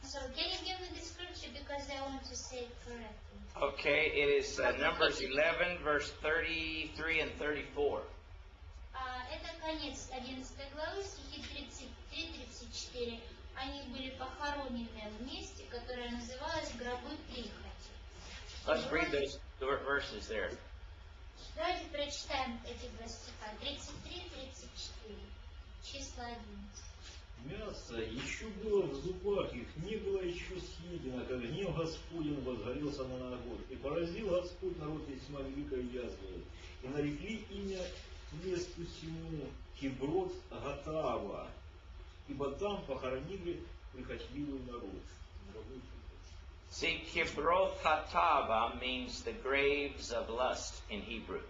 So can you give me the scripture because I want to say it correctly? Okay, it is Numbers 11, verse 33 and 34. Это конец 11 главы, стихи 33-34. Они были похоронены в месте, которое называлось гробы прихоти. Let's read those verses there. Давайте прочитаем эти два стиха. 33-34. Числа 11. Мясо еще было в зубах их, не было еще съедено, как гнев Господень возгорелся на огонь. И поразил Господь народ весьма великой язвой. И нарекли имя месту сему Киброт Гатава, ибо там похоронили прихотливый народ. See, Kibroth Hatava means the graves of lust in Hebrew.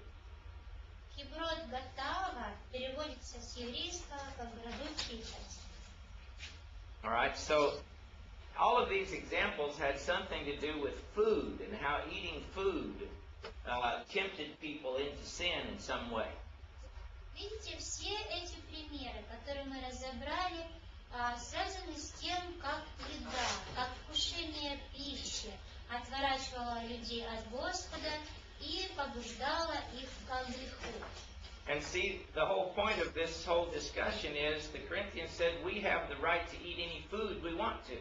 Киброт Гатава переводится с еврейского как гробы прихоти. All right, so all of these examples had something to do with food and how eating food tempted people into sin in some way. Видите, все эти примеры, которые мы разобрали, связаны с тем, как еда, как вкушение пищи отворачивала людей от Господа и побуждала их к греху. And see, the whole point of this whole discussion is the Corinthians said we have the right to eat any food we want to.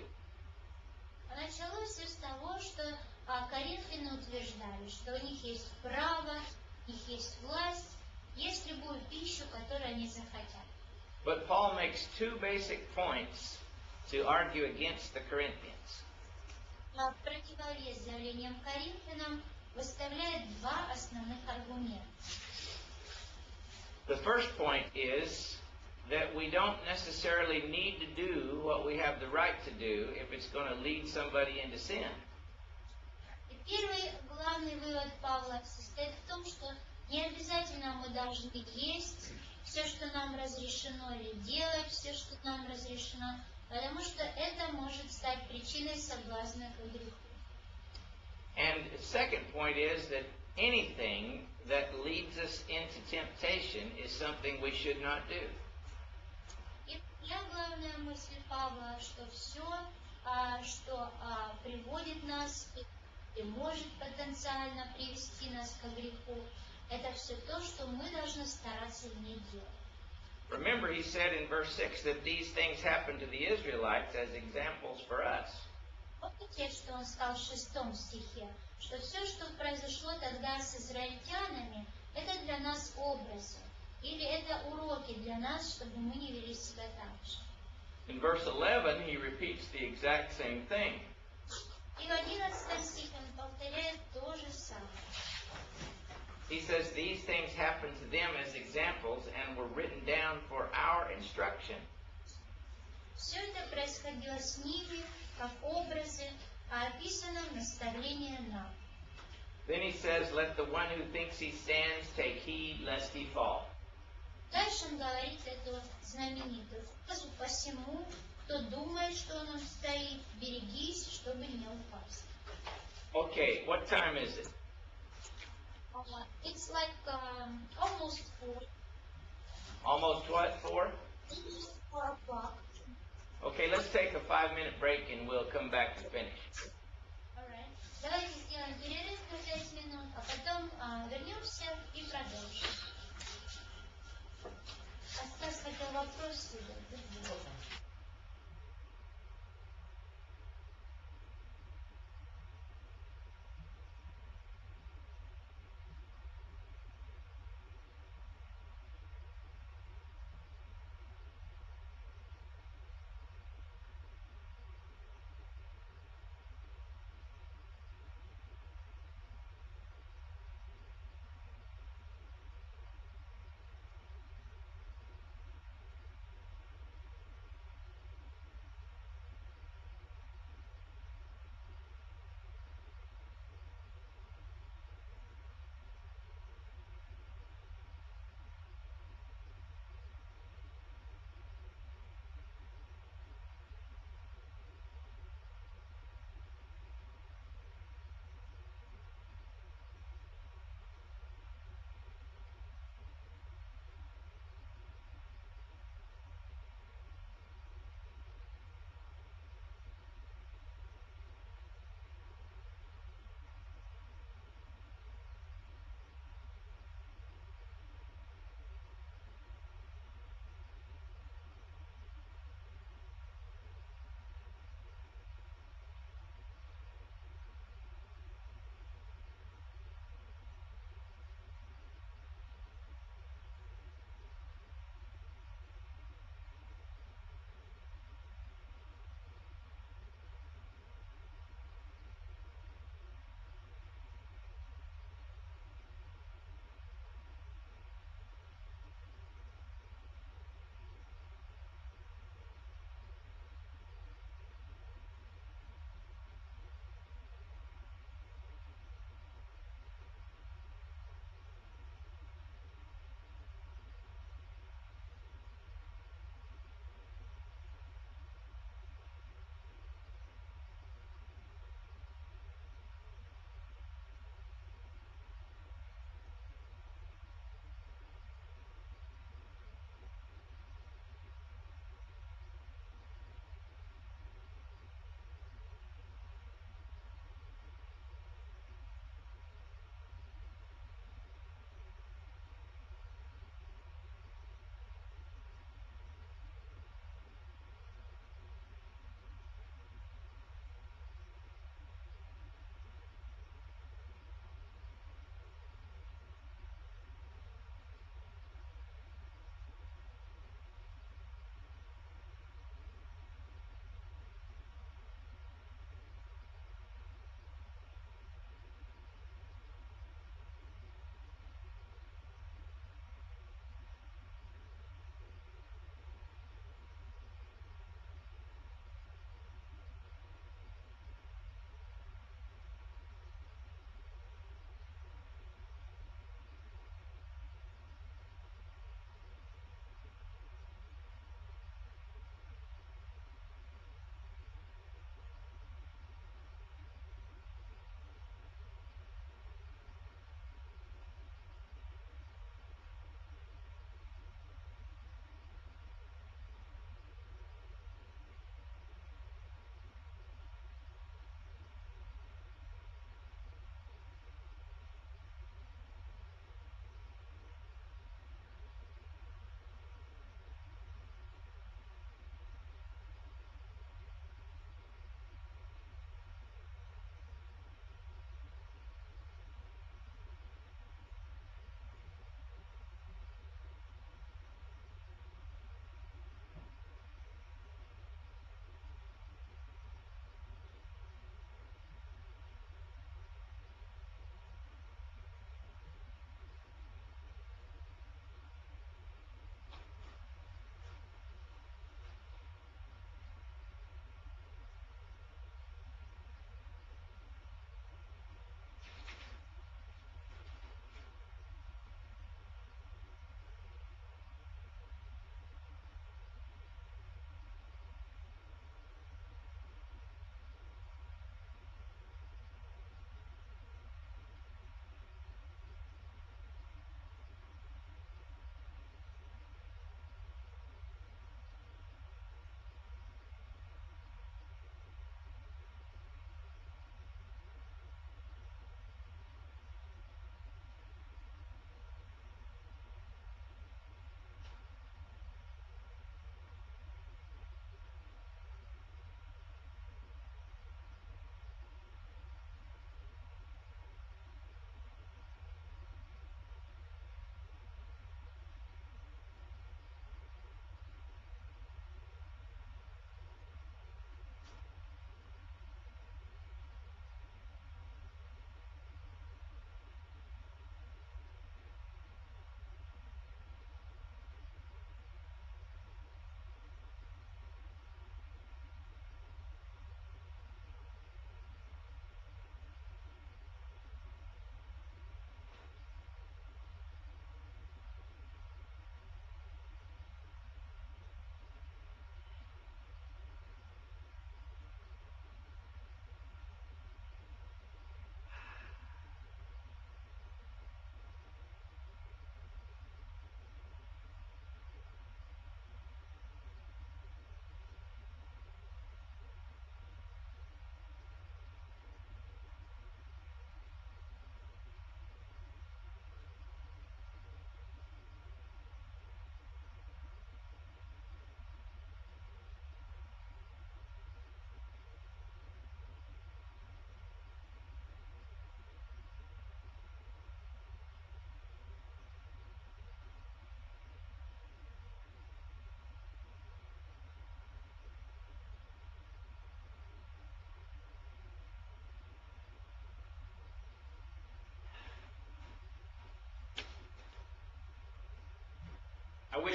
Началось все с того, что коринфяне утверждали, что у них есть право, у них есть власть есть любую пищу, которую они захотят. But Paul makes two basic points to argue against the Corinthians. В противовес заявлениям коринфянам выставляет два основных аргумента. The first point is that we don't necessarily need to do what we have the right to do if it's going to lead somebody into sin. И первый главный вывод Павла состоит в том, что не обязательно мы должны есть все, что нам разрешено, или делать все, что нам разрешено, потому что это может стать причиной соблазна к греху. And the second point is that anything that leads us into temptation is something we should not do. И главная мысль Павла, что все, что приводит нас и может потенциально привести нас к греху, это все то, что мы должны стараться не делать. Remember, he said in verse 6 that these things happened to the Israelites as examples for us. Помните, что он сказал в 6 стихе, что все, что произошло тогда с израильтянами, это для нас образы, или это уроки для нас, чтобы мы не вели себя так же. In verse 11, he repeats the exact same thing. И в 11 стихе он повторяет то же самое. He says these things happened to them as examples and were written down for our instruction. Все это происходило с ними, как образы, а описано в наставлении нам. Then he says, let the one who thinks he stands take heed lest he fall. Дальше он говорит эту знаменитую фразу: посему, кто думает, что он стоит, берегись, чтобы не упасть. Okay, what time is it? It's like almost 4. Almost what, 4? 4 o'clock. Okay, let's take a 5-minute break and we'll come back to finish. Alright. Давайте сделаем перерыв на 5 минут, а потом вернемся и продолжим. А Стас хотел вопрос задать.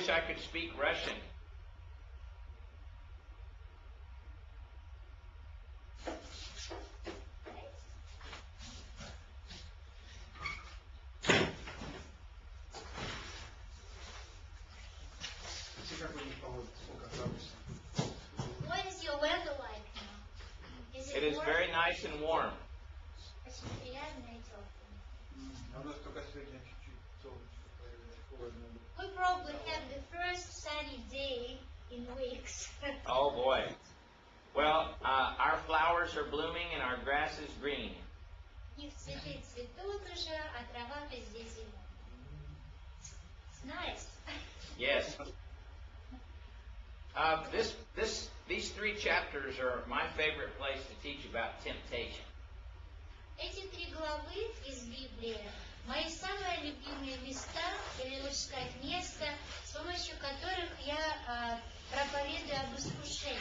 wish I could speak Russian. What is your weather like now? Is It is warm? very nice and warm. Очень приятно и тепло. А у нас только сегодня чуть-чуть солнышко появилось, холодно. We probably have the first sunny day in weeks. Oh boy. Well, our flowers are blooming and our grass is green. Их цветы цветут уже, а трава везде зеленая. It's nice. Yes. These 3 chapters are my favorite place to teach about temptation. Эти 3 главы из Библии мои самые любимые места, или лучше сказать, место, с помощью которых я проповедую об искушении.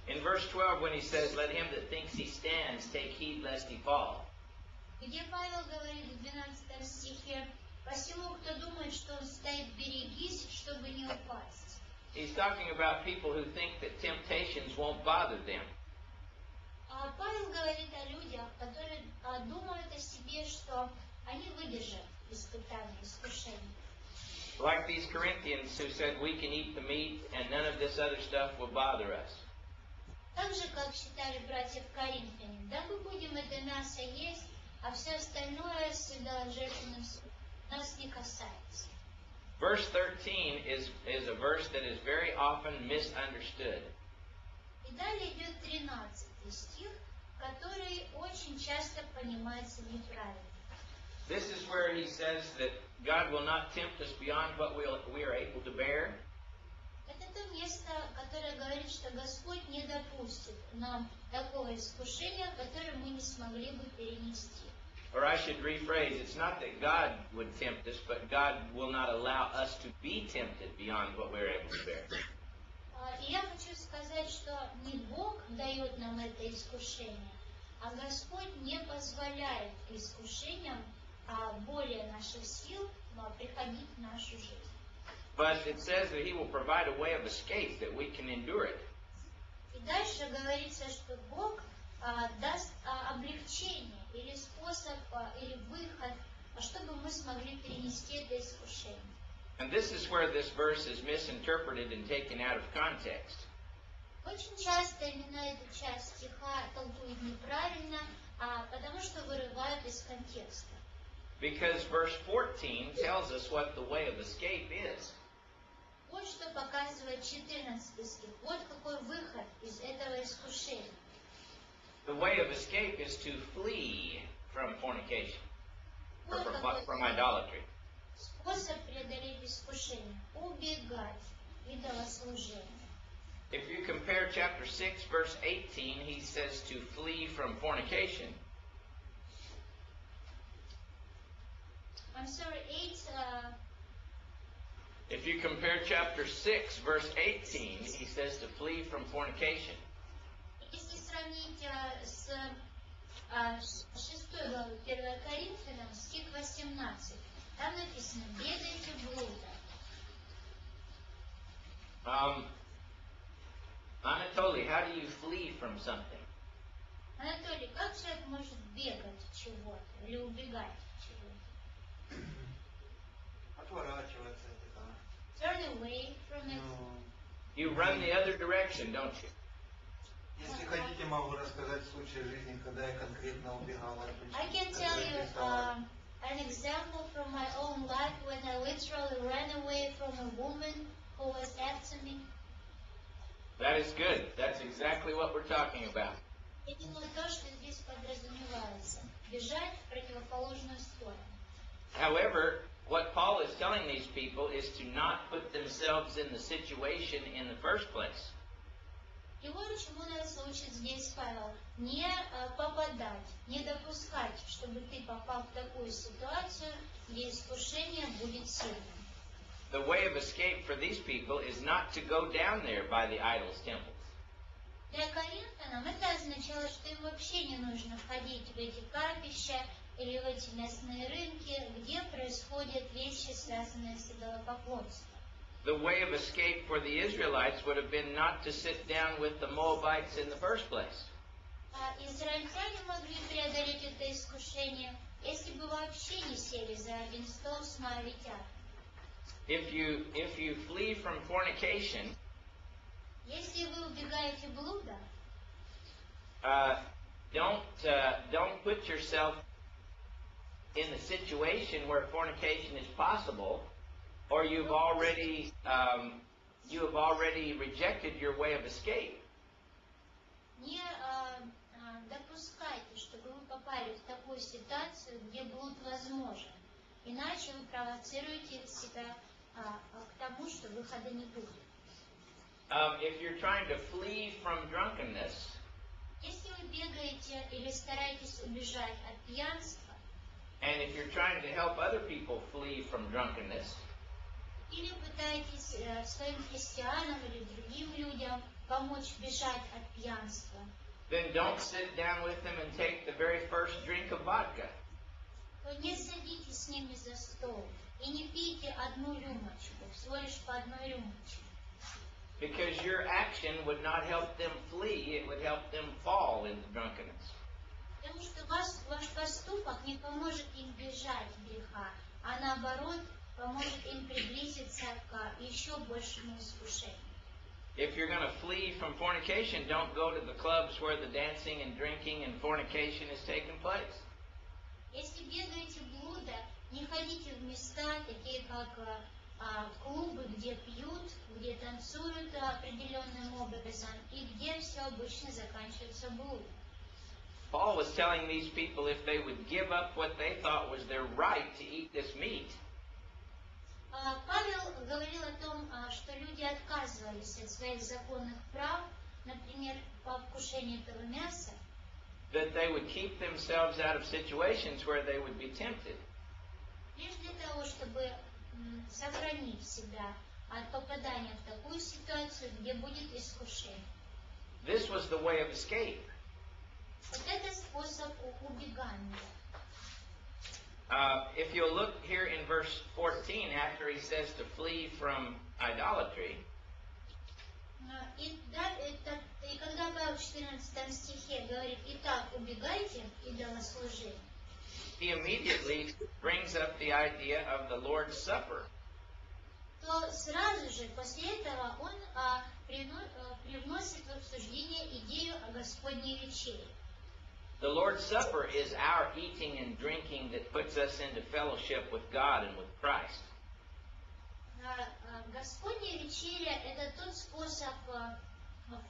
In verse 12, when he says, "Let him that thinks he stands take heed lest he fall," Где Павел говорит в 12 стихе: «Посему, кто думает, что он стоит, берегись, чтобы не упасть». he's talking about people who think that temptations won't bother them. Павел говорит о людях, которые думают о себе, что они выдержат испытания, искушения. Like these Corinthians who said, "We can eat the meat and none of this other stuff will bother us." Так же, как считали братья в Коринфяне, да мы будем это мясо есть, а все остальное с идоложертвенным нас не касается. Verse 13 is a verse that is very often misunderstood. И далее идет 13 стих, который очень часто понимается неправильно. This is where he says that God will not tempt us beyond what we are able to bear. Это то место, которое говорит, что Господь не допустит нам такого искушения, которое мы не смогли бы перенести. Or I should rephrase, it's not that God would tempt us, but God will not allow us to be tempted beyond what we're able to bear. И я хочу сказать, что не Бог дает нам это искушение, а Господь не позволяет искушениям более наших сил приходить в нашу жизнь. But it says that he will provide a way of escape that we can endure it. И дальше говорится, что Бог даст облегчение или способ, или выход, чтобы мы смогли перенести это искушение. And this is where this verse is misinterpreted and taken out of context. Очень часто именно эту часть стиха толкуют неправильно, потому что вырывают из контекста. Because verse 14 tells us what the way of escape is. Вот что показывает 14 стих. Вот какой выход из этого искушения. The way of escape is to flee from fornication, or from idolatry. Способ преодолеть искушение. Убегать идолослужения. If you compare chapter 6, verse 18, he says to flee from fornication. I'm sorry, 8... If you compare chapter 6, verse 18, he says to flee from fornication. Если сравнить с 6 главой 1 Коринфянам, стих 18, там написано «Бегайте блуда». Anatoly, how do you flee from something? Анатолий, как человек может бегать от чего-то или убегать от чего-то? Отворачиваться от этого. Turn away from it. You run the other direction, don't you? Если хотите, могу рассказать случай жизни, когда я конкретно убегал от I can tell you an example from my own life when I literally ran away from a woman who was after me. That is good. That's exactly what we're talking about. Именно то, что здесь подразумевается. Бежать в противоположную сторону. However, what Paul is telling these people is to not put themselves in the situation in the first place. И вот чему нас учит здесь Павел. Не попадать, не допускать, чтобы ты попал в такую ситуацию, где искушение будет сильным. The way of escape for these people is not to go down there by the idols' temples. Для коринфянам это означало, что им вообще не нужно входить в эти капища или в эти мясные рынки, где происходят вещи, связанные с идолопоклонством. the way of escape for the Israelites would have been not to sit down with the Moabites in the first place. Израильтяне могли преодолеть это искушение, если бы вообще не сели за один стол с моавитянами. If you flee from fornication, Если вы убегаете блуда, don't put yourself in the situation where fornication is possible, or you have already rejected your way of escape. не допускайте, чтобы вы попали в такую ситуацию, где блуд возможен. Иначе вы провоцируете себя к тому, что выхода не будет. If you're trying to flee from drunkenness, Если вы бегаете или стараетесь убежать от пьянства, and if you're trying to help other people flee from drunkenness, или пытаетесь своим христианам или другим людям помочь бежать от пьянства, then don't sit down with them and take the very first drink of vodka. то не садитесь с ними за стол и не пейте одну рюмочку, всего лишь по одной рюмочке. Because your action would not help them flee, it would help them fall into drunkenness. Потому что ваш поступок не поможет им бежать греха, а наоборот поможет им приблизиться к еще большему искушению. If you're going to flee from fornication, don't go to the clubs where the dancing and drinking and fornication is taking place. Если бегаете блуда, не ходите в места, такие как клубы, где пьют, где танцуют определенным образом, и где все обычно заканчивается блудом. Paul was telling these people if they would give up what they thought was their right to eat this meat, Павел говорил о том, что люди отказывались от своих законных прав, например, по вкушению этого мяса, that they would keep themselves out of situations where they would be tempted. лишь для того, чтобы сохранить себя от попадания в такую ситуацию, где будет искушение. This was the way of escape. Вот это способ убегания. If you'll look here in verse 14, after he says to flee from idolatry, И когда Павел в 14 стихе говорит: «Итак, убегайте идолослужения», he immediately brings up the idea of the Lord's Supper. то сразу же после этого он привносит в обсуждение идею о Господней вечере. The Lord's Supper is our eating and drinking that puts us into fellowship with God and with Christ. Господняя вечеря – это тот способ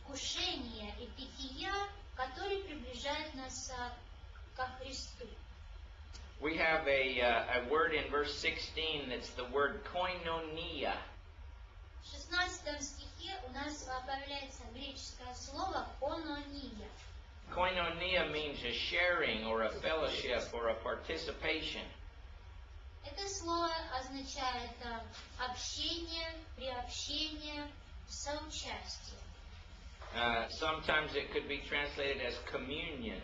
вкушения и питья, который приближает нас ко Христу. We have a word in verse 16 that's the word koinonia. В 16 стихе у нас появляется греческое слово «конония». Koinonia means a sharing or a fellowship or a participation. Это слово означает общение, приобщение, соучастие. Sometimes it could be translated as communion.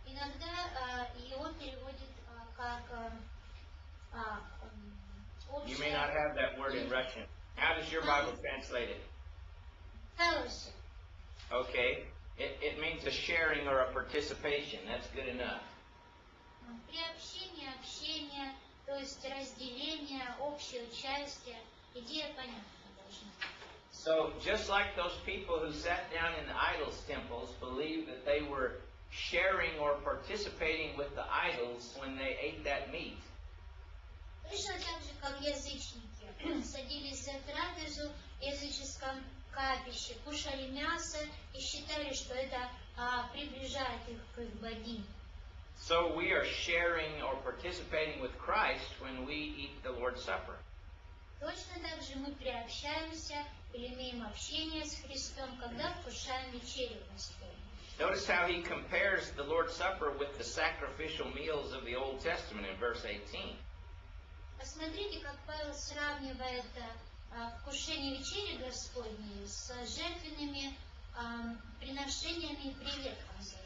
Иногда его переводят как You may not have that word in Russian. How does your Bible translate it? fellowship. Okay. It means a sharing or a participation. That's good enough. Приобщение, общение, то есть разделение, общее участие. Идея понятна должна быть. So, just like those people who sat down in the idols' temples believed that they were sharing or participating with the idols when they ate that meat, Точно так же, как язычники садились за трапезу в языческом капище, кушали мясо и считали, что это приближает их к их богине. so we are sharing or participating with Christ when we eat the Lord's Supper. Точно так же мы приобщаемся или имеем общение с Христом, когда вкушаем вечерю Господню. Notice how he compares the Lord's Supper with the sacrificial meals of the Old Testament in verse 18. Посмотрите, как Павел сравнивает вкушение вечери Господней с жертвенными приношениями и приветком за жизнь.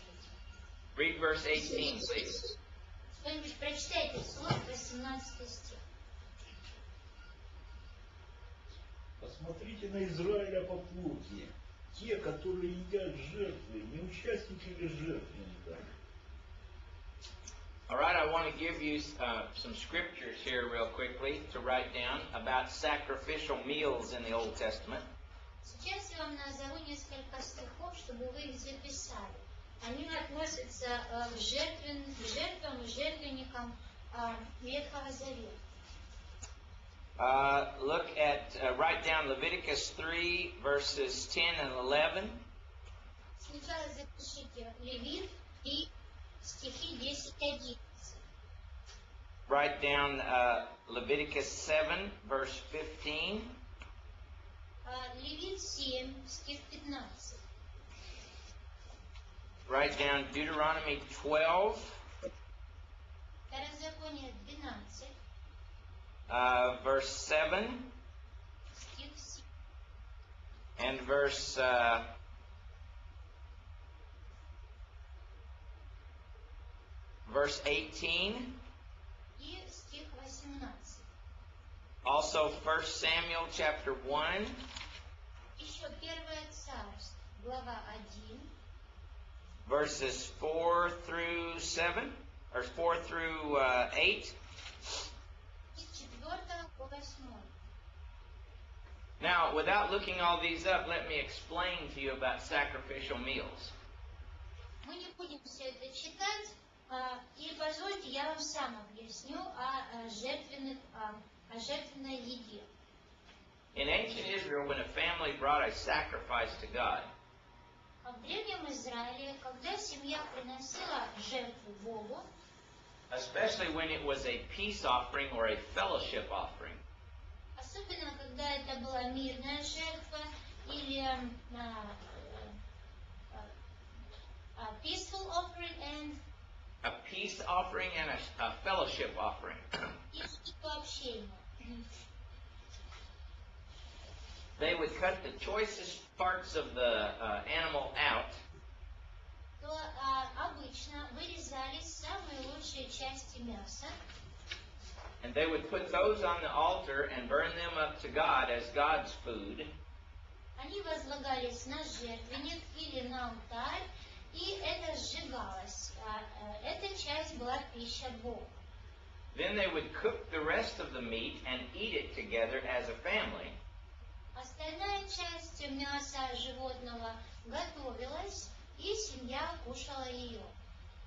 Read verse 18, please. Кто-нибудь прочитайте вслух 18 стих. Посмотрите на Израиля по плоти. Те, которые едят жертвы, не участники ли жертвенника? All right, I want to give you some scriptures here real quickly to write down about sacrificial meals in the Old Testament. Сейчас я вам назову несколько стихов, чтобы вы их записали. Они относятся к жертвам и жертвенникам Ветхого Завета. Write down Leviticus 3, verses 10 and 11. Сначала запишите Левит 3, стихи 10 и 11. Write down Leviticus 7, verse 15. Левит 7, стих 15. Write down Deuteronomy 12, Второзаконие 12, verse 7, стих 7. and verse 18. И стих 18. Also 1 Samuel chapter 1, Еще Первое Царство, глава 1, verses 4 through 7, or 4 through 8. с 4 по 8. Now, without looking all these up, let me explain to you about sacrificial meals. Мы не будем все это читать, и позвольте, я вам сам объясню о жертвенной еде. In ancient Israel, when a family brought a sacrifice to God, В Древнем Израиле, когда семья приносила жертву Богу, especially when it was a peace offering or a fellowship offering, особенно когда это была мирная жертва или peaceful offering and a peace offering and a fellowship offering, и общение, they would cut the choicest parts of the animal out, то обычно вырезали самые лучшие части мяса, and they would put those on the altar and burn them up to God as God's food. они возлагались на жертвенник или на алтарь, и это сжигалось. Эта часть была пища Богу. Then they would cook the rest of the meat and eat it together as a family. Остальная часть мяса животного готовилась, и семья кушала ее.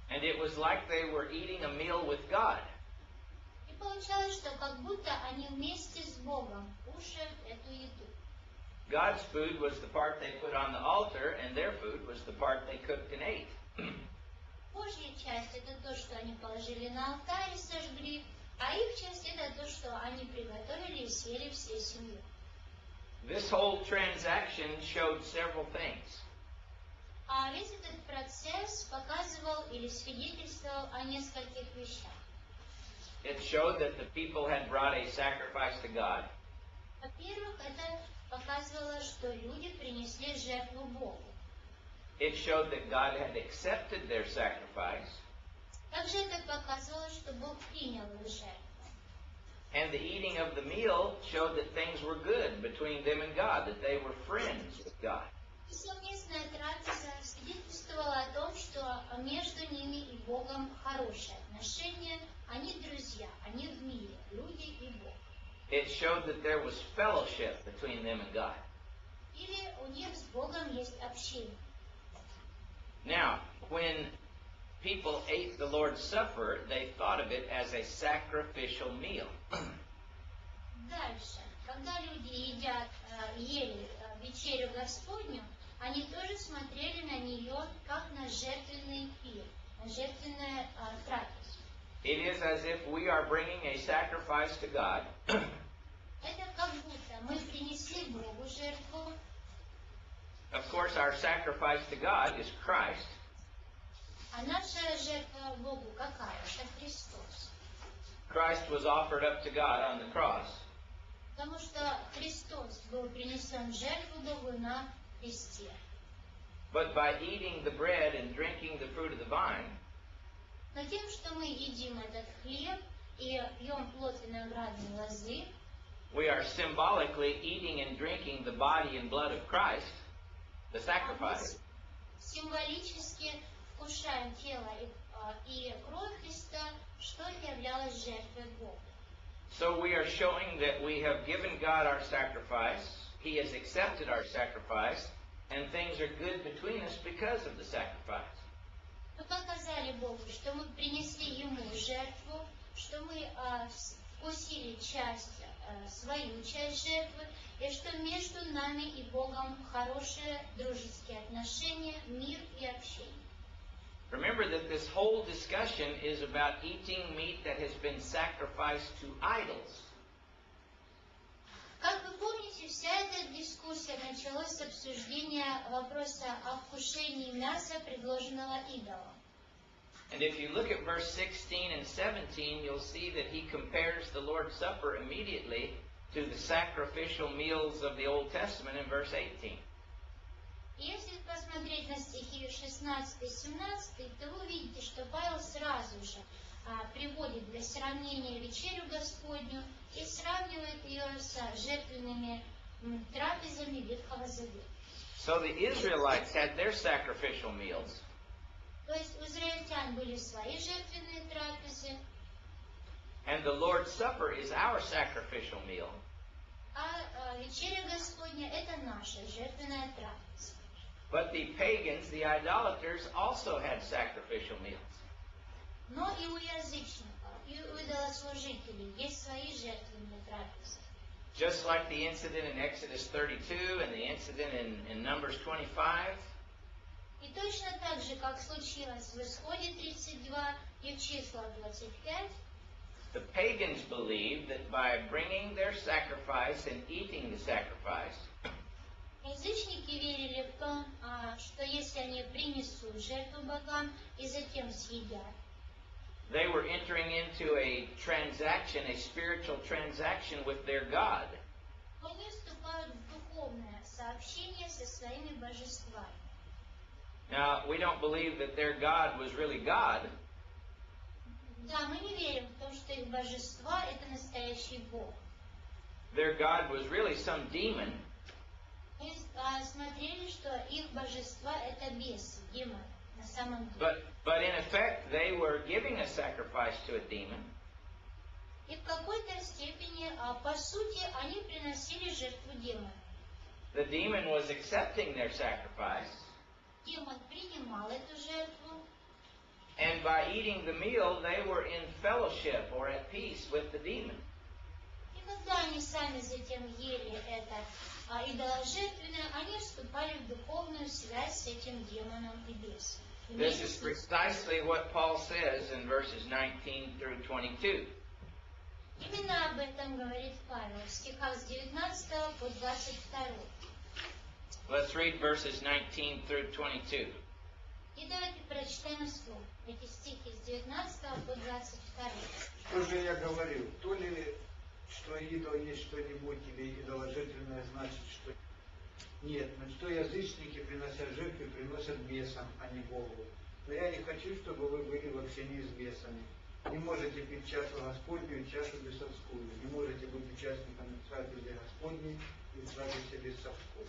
And it was like they were eating a meal with God. И получалось, что как будто они вместе с Богом кушают эту еду. God's food was the part they put on the altar, and their food was the part they cooked and ate. Божья часть – это то, что они положили на алтарь и сожгли, а их часть – это то, что они приготовили и съели всей семьей. This whole transaction showed several things. А весь этот процесс показывал или свидетельствовал о нескольких вещах. It showed that the people had brought a sacrifice to God. Во-первых, это показывало, что люди принесли жертву Богу. It showed that God had accepted their sacrifice. Также это показывало, что Бог принял их жертву. And the eating of the meal showed that things were good between them and God, that they were friends with God. И совместная трапеза свидетельствовала о том, что между ними и Богом хорошие отношения, они друзья, они в мире, люди и Бог. It showed that there was fellowship between them and God. Или у них с Богом есть общение. Now, when people ate the Lord's Supper, they thought of it as a sacrificial meal. Дальше, когда люди ели вечерю Господню, они тоже смотрели на нее как на жертвенный пир, на жертвенное трапезу. It is as if we are bringing a sacrifice to God. Это как будто мы принесли Богу жертву. Of course, our sacrifice to God is Christ. А наша жертва Богу какая? Это Христос. Christ was offered up to God on the cross. Потому что Христос был принесен в жертву Богу на кресте. But by eating the bread and drinking the fruit of the vine, Но тем, что мы едим этот хлеб и пьем плод виноградной лозы, we are symbolically eating and drinking the body and blood of Christ, the sacrifice. Символически вкушаем тело и кровь Христа, что являлось жертвой Бога. So we are showing that we have given God our sacrifice, He has accepted our sacrifice, and things are good between us because of the sacrifice. Мы показали Богу, что мы принесли Ему жертву, что мы вкусили свою часть жертвы, и что между нами и Богом хорошие дружеские отношения, мир и общение. Remember that this whole discussion is about eating meat that has been sacrificed to idols. Как вы помните, вся эта дискуссия началась с обсуждения вопроса о вкушении мяса, предложенного идолом. And if you look at verse 16 and 17, you'll see that he compares the Lord's Supper immediately to the sacrificial meals of the Old Testament in verse 18. Если посмотреть на стихи 16 и 17, то вы увидите, что Павел сразу же приводит для сравнения вечерю Господню и сравнивает ее с жертвенными трапезами Ветхого Завета. So the Israelites had their sacrificial meals. То есть у израильтян были свои жертвенные трапезы, And the Lord's Supper is our sacrificial meal. а вечеря Господня – это наша жертвенная трапеза. But the pagans, the idolaters, also had sacrificial meals. Но и у язычников, и у идолослужителей есть свои жертвенные трапезы. Just like the incident in Exodus 32 and the incident in Numbers 25. И точно так же, как случилось в Исходе 32 и в Числах 25, The pagans believed that by bringing their sacrifice and eating the sacrifice, язычники верили в том, что если они принесут жертву богам и затем съедят, they were entering into a transaction, a spiritual transaction with their God. они вступают в духовное сообщение со своими божествами. Now, we don't believe that their God was really God. Да, мы не верим в то, что их божества – это настоящий Бог. Their God was really some demon. Мы смотрели, что их божества – это бесы, демоны, на самом деле. But in effect, they were giving a sacrifice to a demon. И в какой-то степени, по сути, они приносили жертву демону. The demon was accepting their sacrifice. Демон принимал эту жертву. And by eating the meal, they were in fellowship or at peace with the demon. И когда они сами затем ели это идоложертвенное, они вступали в духовную связь с этим демоном и бесом. This is precisely what Paul says in verses 19 through 22. Именно об этом говорит Павел в стихах с 19 по 22. Let's read verses 19 through 22. И давайте прочитаем вслух эти стихи с 19 по 22. Что же я говорил? То ли, что идол есть что-нибудь, или идоложертвенное значит, что нет. Но что язычники, принося жертвы, приносят бесам, а не Богу. Но я не хочу, чтобы вы были в общении с бесами. Не можете пить чашу Господню и чашу бесовскую. Не можете быть участниками трапезы Господней и трапезы бесовской.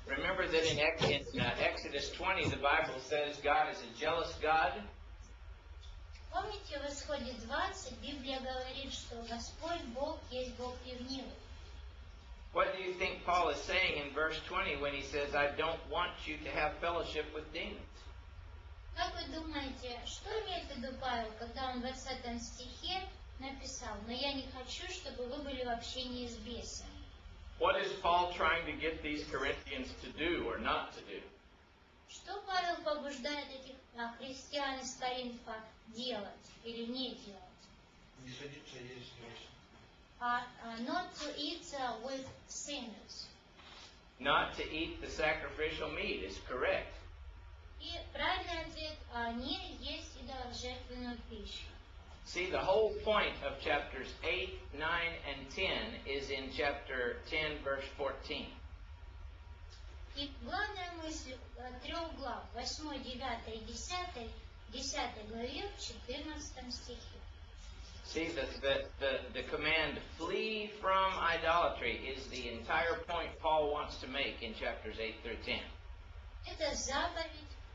Remember that in Exodus 20, the Bible says God is a jealous God. Помните, в Исходе 20 Библия говорит, что Господь Бог есть Бог ревнивый. What do you think Paul is saying in verse 20 when he says, I don't want you to have fellowship with demons? Как вы думаете, что имеет в виду Павел, когда он в 20 стихе написал, но я не хочу, чтобы вы были в общении с бесами? What is Paul trying to get these Corinthians to do or not to do? Что Павел побуждает этих христиан из Коринфа делать или не делать? Не садиться есть грешно. Not to eat with sinners. Not to eat the sacrificial meat is correct. И правильный ответ – не есть идоложертвенную пищу. See, the whole point of chapters 8, 9, and 10 is in chapter 10, verse 14. И главная мысль трех глав, 8, 9 и 10 главе в 14 стихе. See, the command, flee from idolatry, is the entire point Paul wants to make in chapters 8 through 10. Это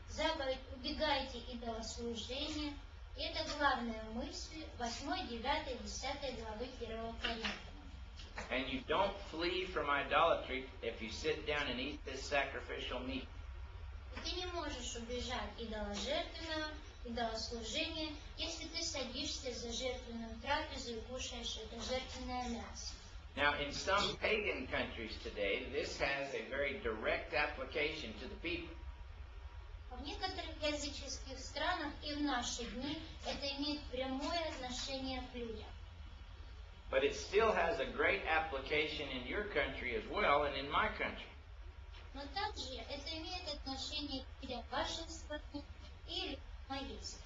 заповедь убегайте идолослужения. И это главная мысль 8, 9, 10 главы 1 Коринфянам. And you don't flee from idolatry if you sit down and eat this sacrificial meat. И ты не можешь убежать идолослужения, если ты садишься за жертвенную трапезу и кушаешь это жертвенное мясо. Now, in some pagan countries today, this has a very direct application to the people. В некоторых языческих странах и в наши дни это имеет прямое отношение к людям. But it still has a great application in your country as well and in my country. Но также это имеет отношение к людям вашей страны или моей страны.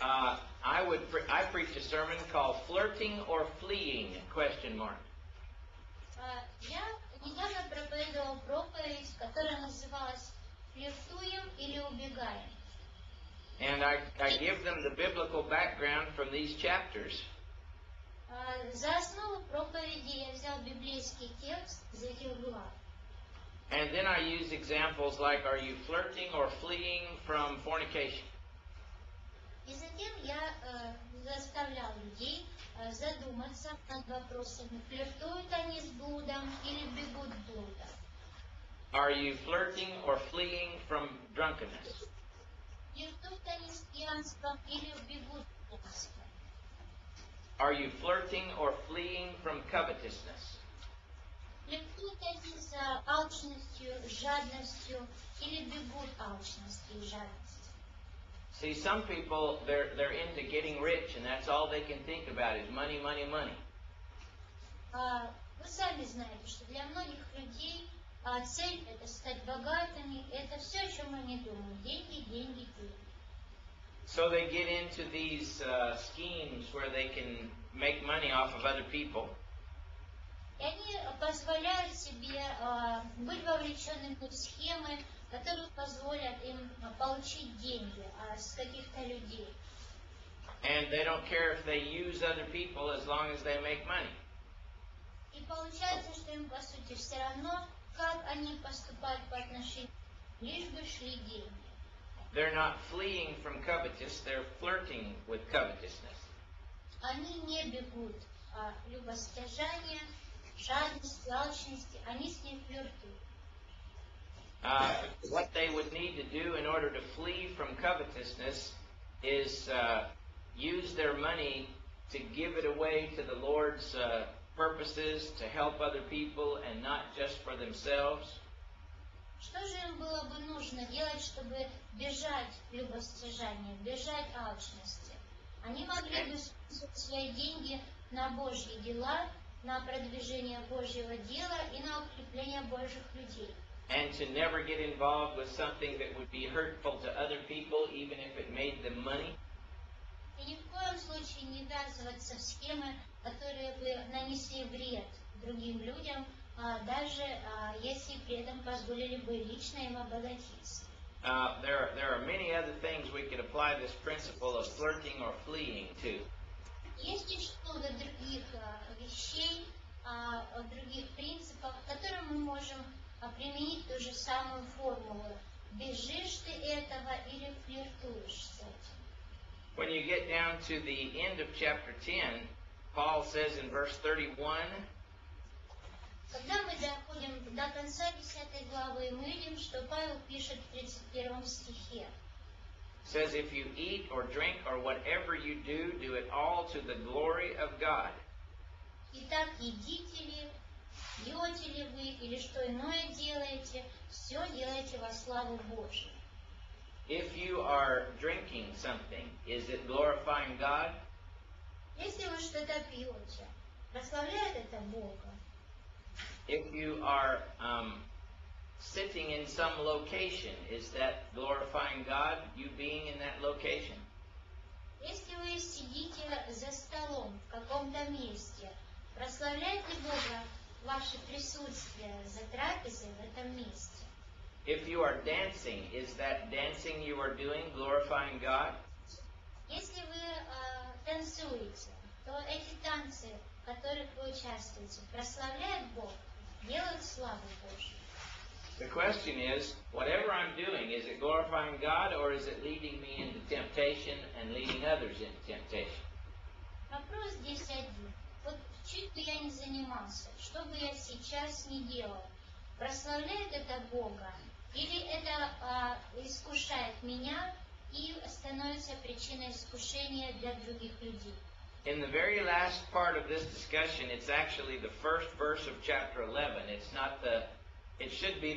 I preached a sermon called Flirting or Fleeing? Я недавно проповедовал проповедь, которая называлась «Флиртуем или убегаем». And I give them the biblical background from these chapters. За основу проповеди я взял библейский текст из этих глав. And then I use examples like, are you flirting or fleeing from fornication? И затем я заставлял людей задуматься над вопросами, флиртуют они с блудом или бегут с блуда. Are you flirting or fleeing from drunkenness? Флиртуют они с пьянством или бегут с пьянством. Are you flirting or fleeing from covetousness? Флиртуют они с алчностью, жадностью или бегут алчности и жадности. See, some people, they're into getting rich, and that's all they can think about is money, money, money. Вы сами знаете, что для многих людей цель – это стать богатыми, это все, о чем они думают. Деньги, деньги, деньги. So they get into these schemes where they can make money off of other people. И они позволяют себе быть вовлеченными в схемы, которые позволят им получить деньги с каких-то людей. And they don't care if they use other people as long as they make money. И получается, что им, по сути, все равно, как они поступают по отношению, лишь бы шли деньги. They're not fleeing from covetous, they're flirting with covetousness. Они не бегут любостяжания, жадности, алчности, они с ней флиртуют. What they would need to do in order to flee from covetousness is use their money to give it away to the Lord's purposes, to help other people, and not just for themselves. Что же им было бы нужно делать, чтобы бежать любостяжания, бежать алчности? Они могли бы использовать свои деньги на Божьи дела, на продвижение Божьего дела и на укрепление Божьих людей. And to never get involved with something that would be hurtful to other people, even if it made them money. И ни в коем случае не ввязываться в схемы, которые бы нанесли вред другим людям, даже если при этом позволили бы лично им обогатиться. There are many other things we could apply this principle of flirting or fleeing to. Есть еще много других вещей, других принципов, которым мы можем применить ту же самую формулу. Бежишь ты этого или флиртуешь с этим. When you get down to the end of chapter 10, Paul says in verse 31, Когда мы доходим до конца 10 главы, мы видим, что Павел пишет в 31 стихе. says, if you eat or drink or whatever you do, do it all to the glory of God. Итак, едите ли, пьете ли вы или что иное делаете, все делайте во славу Божию. If you are drinking something, is it glorifying God? Если вы что-то пьете, прославляет это Бога. If you are sitting in some location, is that glorifying God, you being in that location? Если вы сидите за столом в каком-то месте, прославляет ли Бога ваше присутствие за трапезой в этом месте? If you are dancing, is that dancing you are doing glorifying God? Если вы танцуете, танцуете, то эти танцы, в которых вы участвуете, прославляют Бога, делают славу Божью. The question is, whatever I'm doing, is it glorifying God or is it leading me into temptation and leading others into temptation? Вопрос здесь один. Вот чуть бы я ни занимался, что бы я сейчас ни делал, прославляет это Бога или это искушает меня и становится причиной искушения для других людей? In the very last part of this discussion, it's actually the first verse of chapter 11. It's not the It should be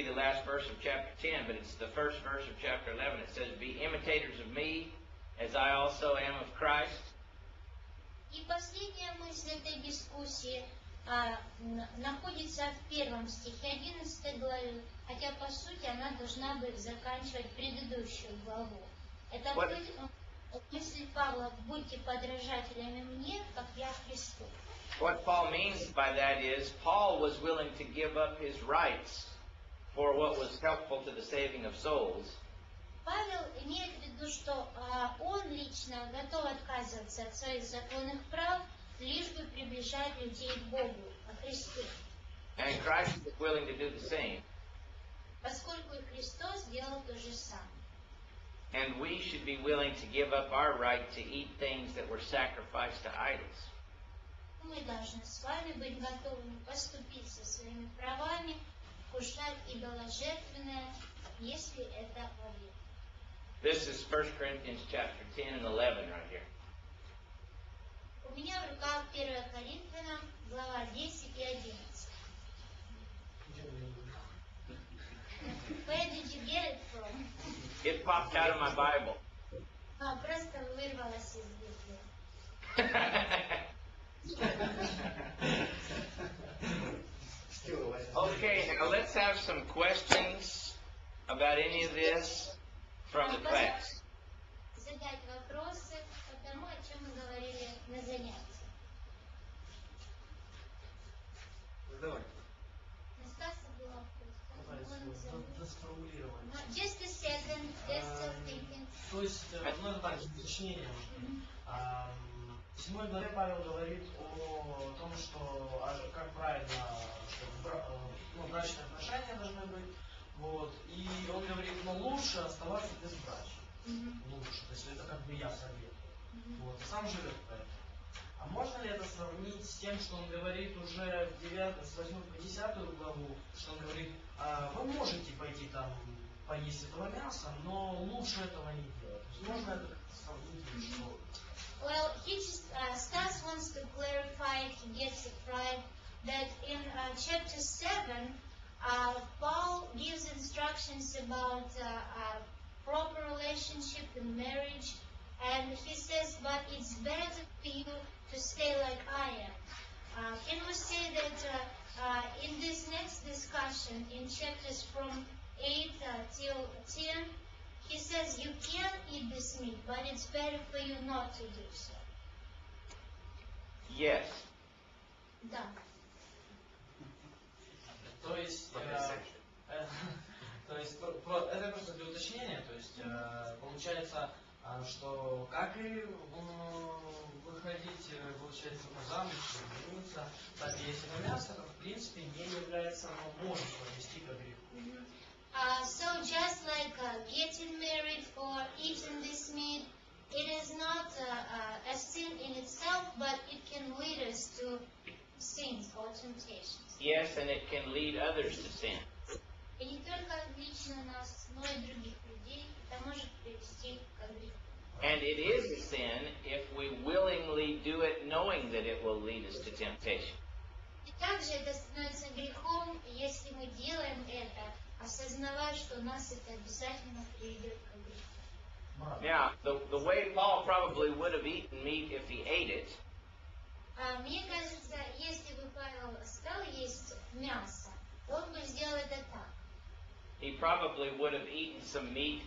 the last verse of chapter 10, but it's the first verse of chapter 11. It says, "Be imitators of me, as I also am of Christ." И последняя мысль этой дискуссии находится в первом стихе 11 главы, хотя по сути она должна быть заканчивать предыдущую главу. Это мысль Павла: будьте подражателями мне, как я Христу. What Paul means by that is, Paul was willing to give up his rights for what was helpful to the saving of souls. Павел имеет в виду, что он лично готов отказываться от своих законных прав, лишь бы приближать людей к Богу, к Христу. And Christ is willing to do the same. Поскольку и Христос сделал то же самое. And we should be willing to give up our right to eat things that were sacrificed to idols. Мы должны с вами быть готовыми поступиться своими правами, вкушать идоложертвенное, если это во вере. This is 1 Corinthians chapter 10 and 11 right here. У меня в руках 1 Коринфянам, глава 10 и 11. Where did you get it from? It popped out of my Bible. Просто вырвалось из Библии. Okay, now let's have some questions about any of this from the class. Задать вопросы по тому, о чем мы говорили на занятии. Давай. Настасья была Just a second, they're still thinking. То есть, ну, так, уточнение. В 7 главе Павел говорит о том, что как правильно, что брачные отношения должны быть. Вот, и он говорит, лучше оставаться без брача. Лучше. То есть это как бы я советую. Вот, сам живет поэтому. А можно ли это сравнить с тем, что он говорит уже с 8 по 10 главу, что он говорит, вы можете пойти там поесть этого мяса, но лучше этого не делать. То есть можно это сравнить, что... Well, Stas wants to clarify, he gets it right, that in chapter 7, Paul gives instructions about proper relationship in marriage, and he says, but it's better for you to stay like I am. Can we say that in this next discussion, in chapters from 8 till 10, he says you can eat this meat, but it's better for you not to do so. Yes. Да. То есть, это просто для уточнения, то есть получается, что как и выходить, получается, замуж, жениться, так и есть это мясо, в принципе, не является, но может привести к греху. So just like getting married or eating this meat, it is not a sin in itself, but it can lead us to sins or temptations. Yes, and it can lead others to sin. И не только лично нас, но и других людей это может привести к греху. And it is a sin if we willingly do it knowing that it will lead us to temptation. И также это становится грехом, если мы делаем это, осознавая, что нас это обязательно приведет к греху. Now, the way Paul probably would have eaten meat if he ate it, Мне кажется, если бы Павел стал есть мясо, он бы сделал это так. he probably would have eaten some meat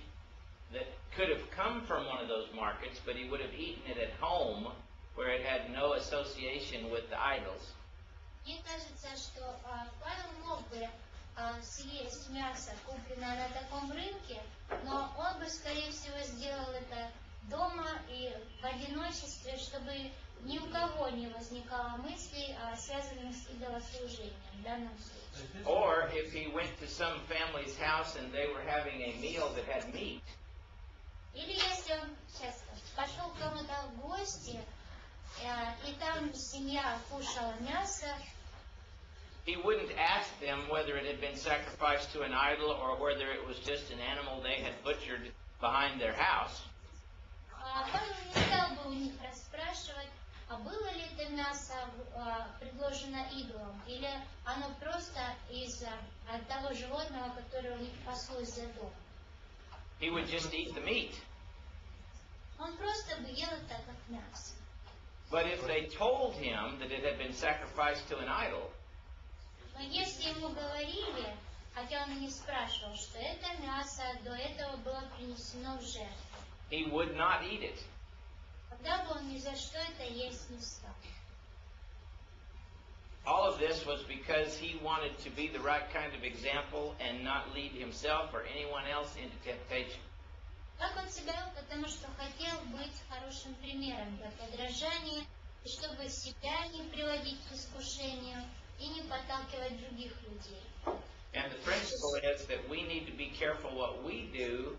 that could have come from one of those markets, but he would have eaten it at home where it had no association with the idols. Мне кажется, что Павел мог бы съесть мясо, купленное на таком рынке, но он бы, скорее всего, сделал это дома и в одиночестве, чтобы ни у кого не возникало мыслей, связанных с идолослужением в данном случае. Or if he went to some family's house and they were having a meal that had meat, Или если он сейчас пошел к кому-то в гости, и там семья кушала мясо, he wouldn't ask them whether it had been sacrificed to an idol or whether it was just an animal they had butchered behind their house. Павел не стал бы у них расспрашивать, а было ли это мясо предложено идолам, или оно просто из того животного, которое у них паслось за домом. He would just eat the meat. Он просто бы ел это как мясо. But if they told him that it had been sacrificed to an idol, Но если ему говорили, хотя он и не спрашивал, что это мясо до этого было принесено в жертву, he would not eat it. тогда бы он ни за что это есть не стал. All of this was because he wanted to be the right kind of example and not lead himself or anyone else into temptation. Так он себя вел, потому что хотел быть хорошим примером для подражания, и чтобы себя не приводить к искушению и не подталкивать других людей. And the principle is that we need to be careful what we do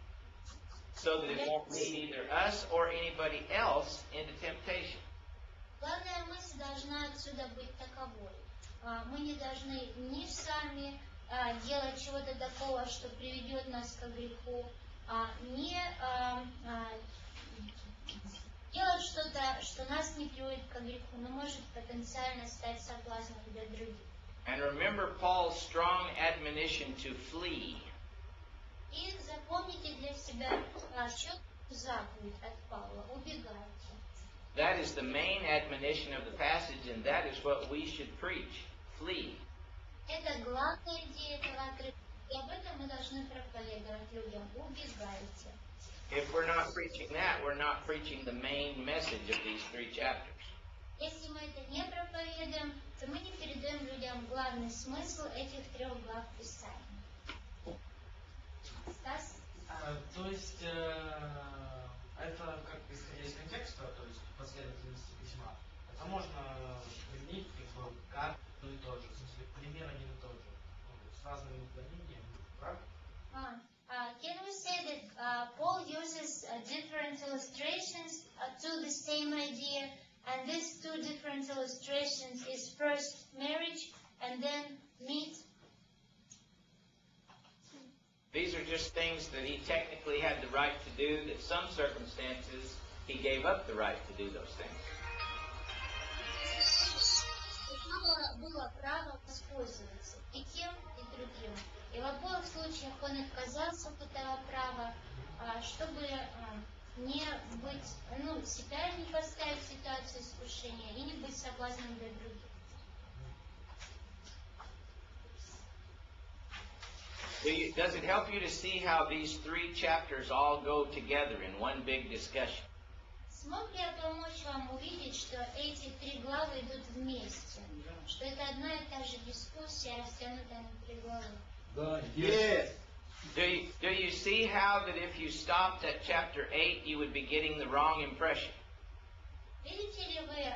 so that it won't lead either us or anybody else into temptation. Главная мысль должна отсюда быть таковой. Мы не должны ни сами делать чего-то такого, что приведет нас к греху, ни делать что-то, что нас не приводит к греху, но может потенциально стать соблазном для других. And remember Paul's strong admonition to flee. И запомните для себя четкую заповедь от Павла: убегайте. That is the main admonition of the passage, and that is what we should preach. Flee. Это главная идея этого отрывка, и об этом мы должны проповедовать людям. Убегайте. If we're not preaching that, we're not preaching the main message of these 3 chapters. Если мы это не проповедуем, то мы не передаем людям главный смысл этих 3 глав Писания. Стас? То есть это как исходя из контекста, то есть последовательности письма, это можно применить как бы как одно и то же, в смысле пример один и тот же, с разными уклонениями, правда? Can we say that Paul uses different illustrations to the same idea, and these 2 different illustrations is first marriage and then meat? These are just things that he technically had the right to do, that some circumstances he gave up the right to do those things. Было право воспользоваться и тем, и другим. И в обоих случаях он отказался от этого права, чтобы не быть, себя не поставить в ситуацию искушения и не быть соблазном для других. Does it help you to see how these 3 chapters all go together in one big discussion? Смог ли я помочь вам увидеть, что эти 3 главы идут вместе? Что это одна и та же дискуссия, растянутая на 3 главы? Да, yes. Do you see how that if you stopped at chapter 8, you would be getting the wrong impression? Видите ли вы,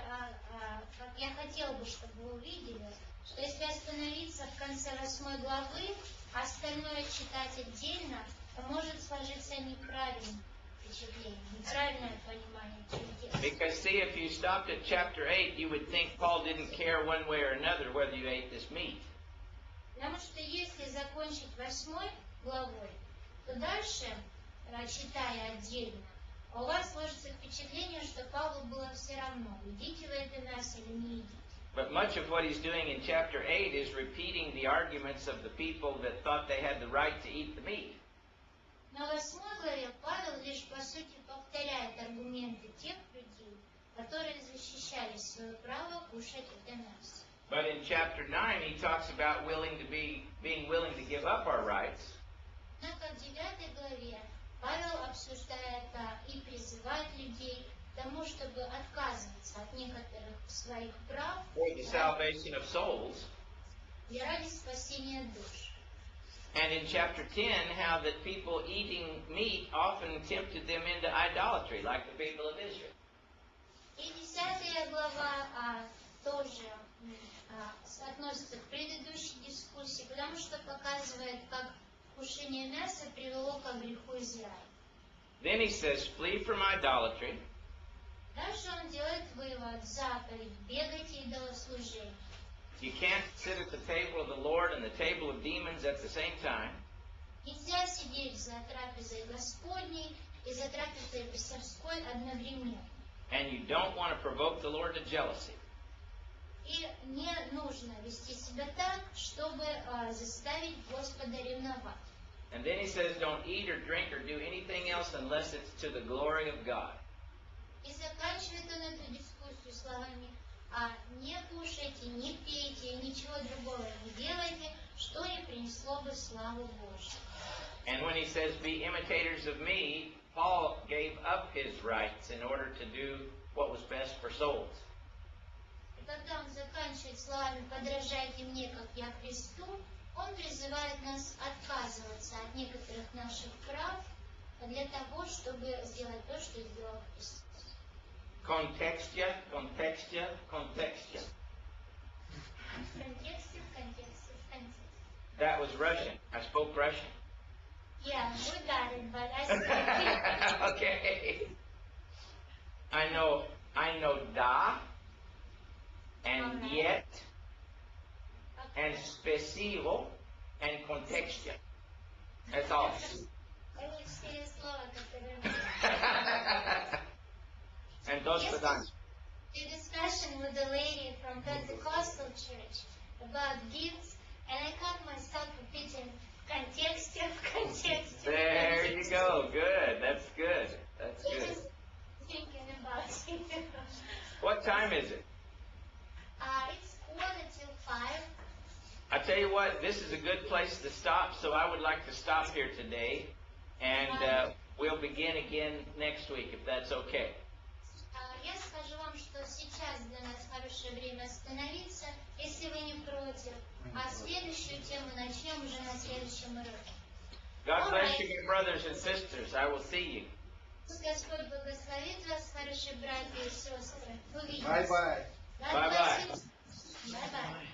как я хотел бы, чтобы вы увидели, что если остановиться в конце 8 главы, а остальное читать отдельно, то может сложиться неправильное впечатление, неправильное понимание чудес. Because see, if you stopped at chapter 8, you would think Paul didn't care one way or another whether you ate this meat. Потому что если закончить 8 главой, то дальше, читая отдельно, у вас сложится впечатление, что Павлу было все равно, едите вы это мясо или не едите. But much of what he's doing in chapter 8 is repeating the arguments of the people that thought they had the right to eat the meat. Но в 8 главе Павел лишь по сути повторяет аргументы тех людей, которые защищали свое право кушать это мясо. But in chapter 9 he talks about being willing to give up our rights. Однако в 9 главе Павел обсуждает и призывает людей к тому, чтобы отказываться от некоторых своих прав For the salvation of souls. и ради спасения душ. And in chapter 10, how that people eating meat often tempted them into idolatry, like the people of Israel. И 10 глава тоже относится к предыдущей дискуссии, потому что показывает, как вкушение мяса привело к греху Израиля. Then he says, flee from idolatry. Дальше он делает вывод, заповедь, бегайте идолослужения. You can't sit at the table of the Lord and the table of demons at the same time. Нельзя сидеть за трапезой Господней и за трапезой бесовской одновременно. And you don't want to provoke the Lord to jealousy. И не нужно вести себя так, чтобы заставить Господа ревновать. And then he says, don't eat or drink or do anything else unless it's to the glory of God. И заканчивает он эту дискуссию словами: не кушайте, не пейте, ничего другого не делайте, что не принесло бы славу Божью. And when he says, be imitators of me, Paul gave up his rights in order to do what was best for souls. И когда он заканчивает словами «подражайте мне, как я Христу», он призывает нас отказываться от некоторых наших прав для того, чтобы сделать то, что сделал Христос. Contextia, contextia, contextia. В контексте, в контексте, в контексте. That was Russian. I spoke Russian. Yeah, we got it, but I still Okay. I know da, and yet, and spesivo, and contextia. That's all. Это все слова, которые... And dos pedants. A discussion with a lady from Pentecostal church about gifts, and I caught myself repeating в контексте, в контексте. There you go. Good. That's good. That's good. Just thinking about it. What time is it? It's 4:45. I tell you what, this is a good place to stop, so I would like to stop here today, and we'll begin again next week, if that's okay. Я скажу вам, что сейчас для нас хорошее время остановиться, если вы не против, а следующую тему начнем уже на следующем уроке. God bless you, my brothers and sisters. I will see you. Господь благословит вас, хорошие братья и сестры. Увидимся. Bye-bye. Bye-bye. Bye-bye.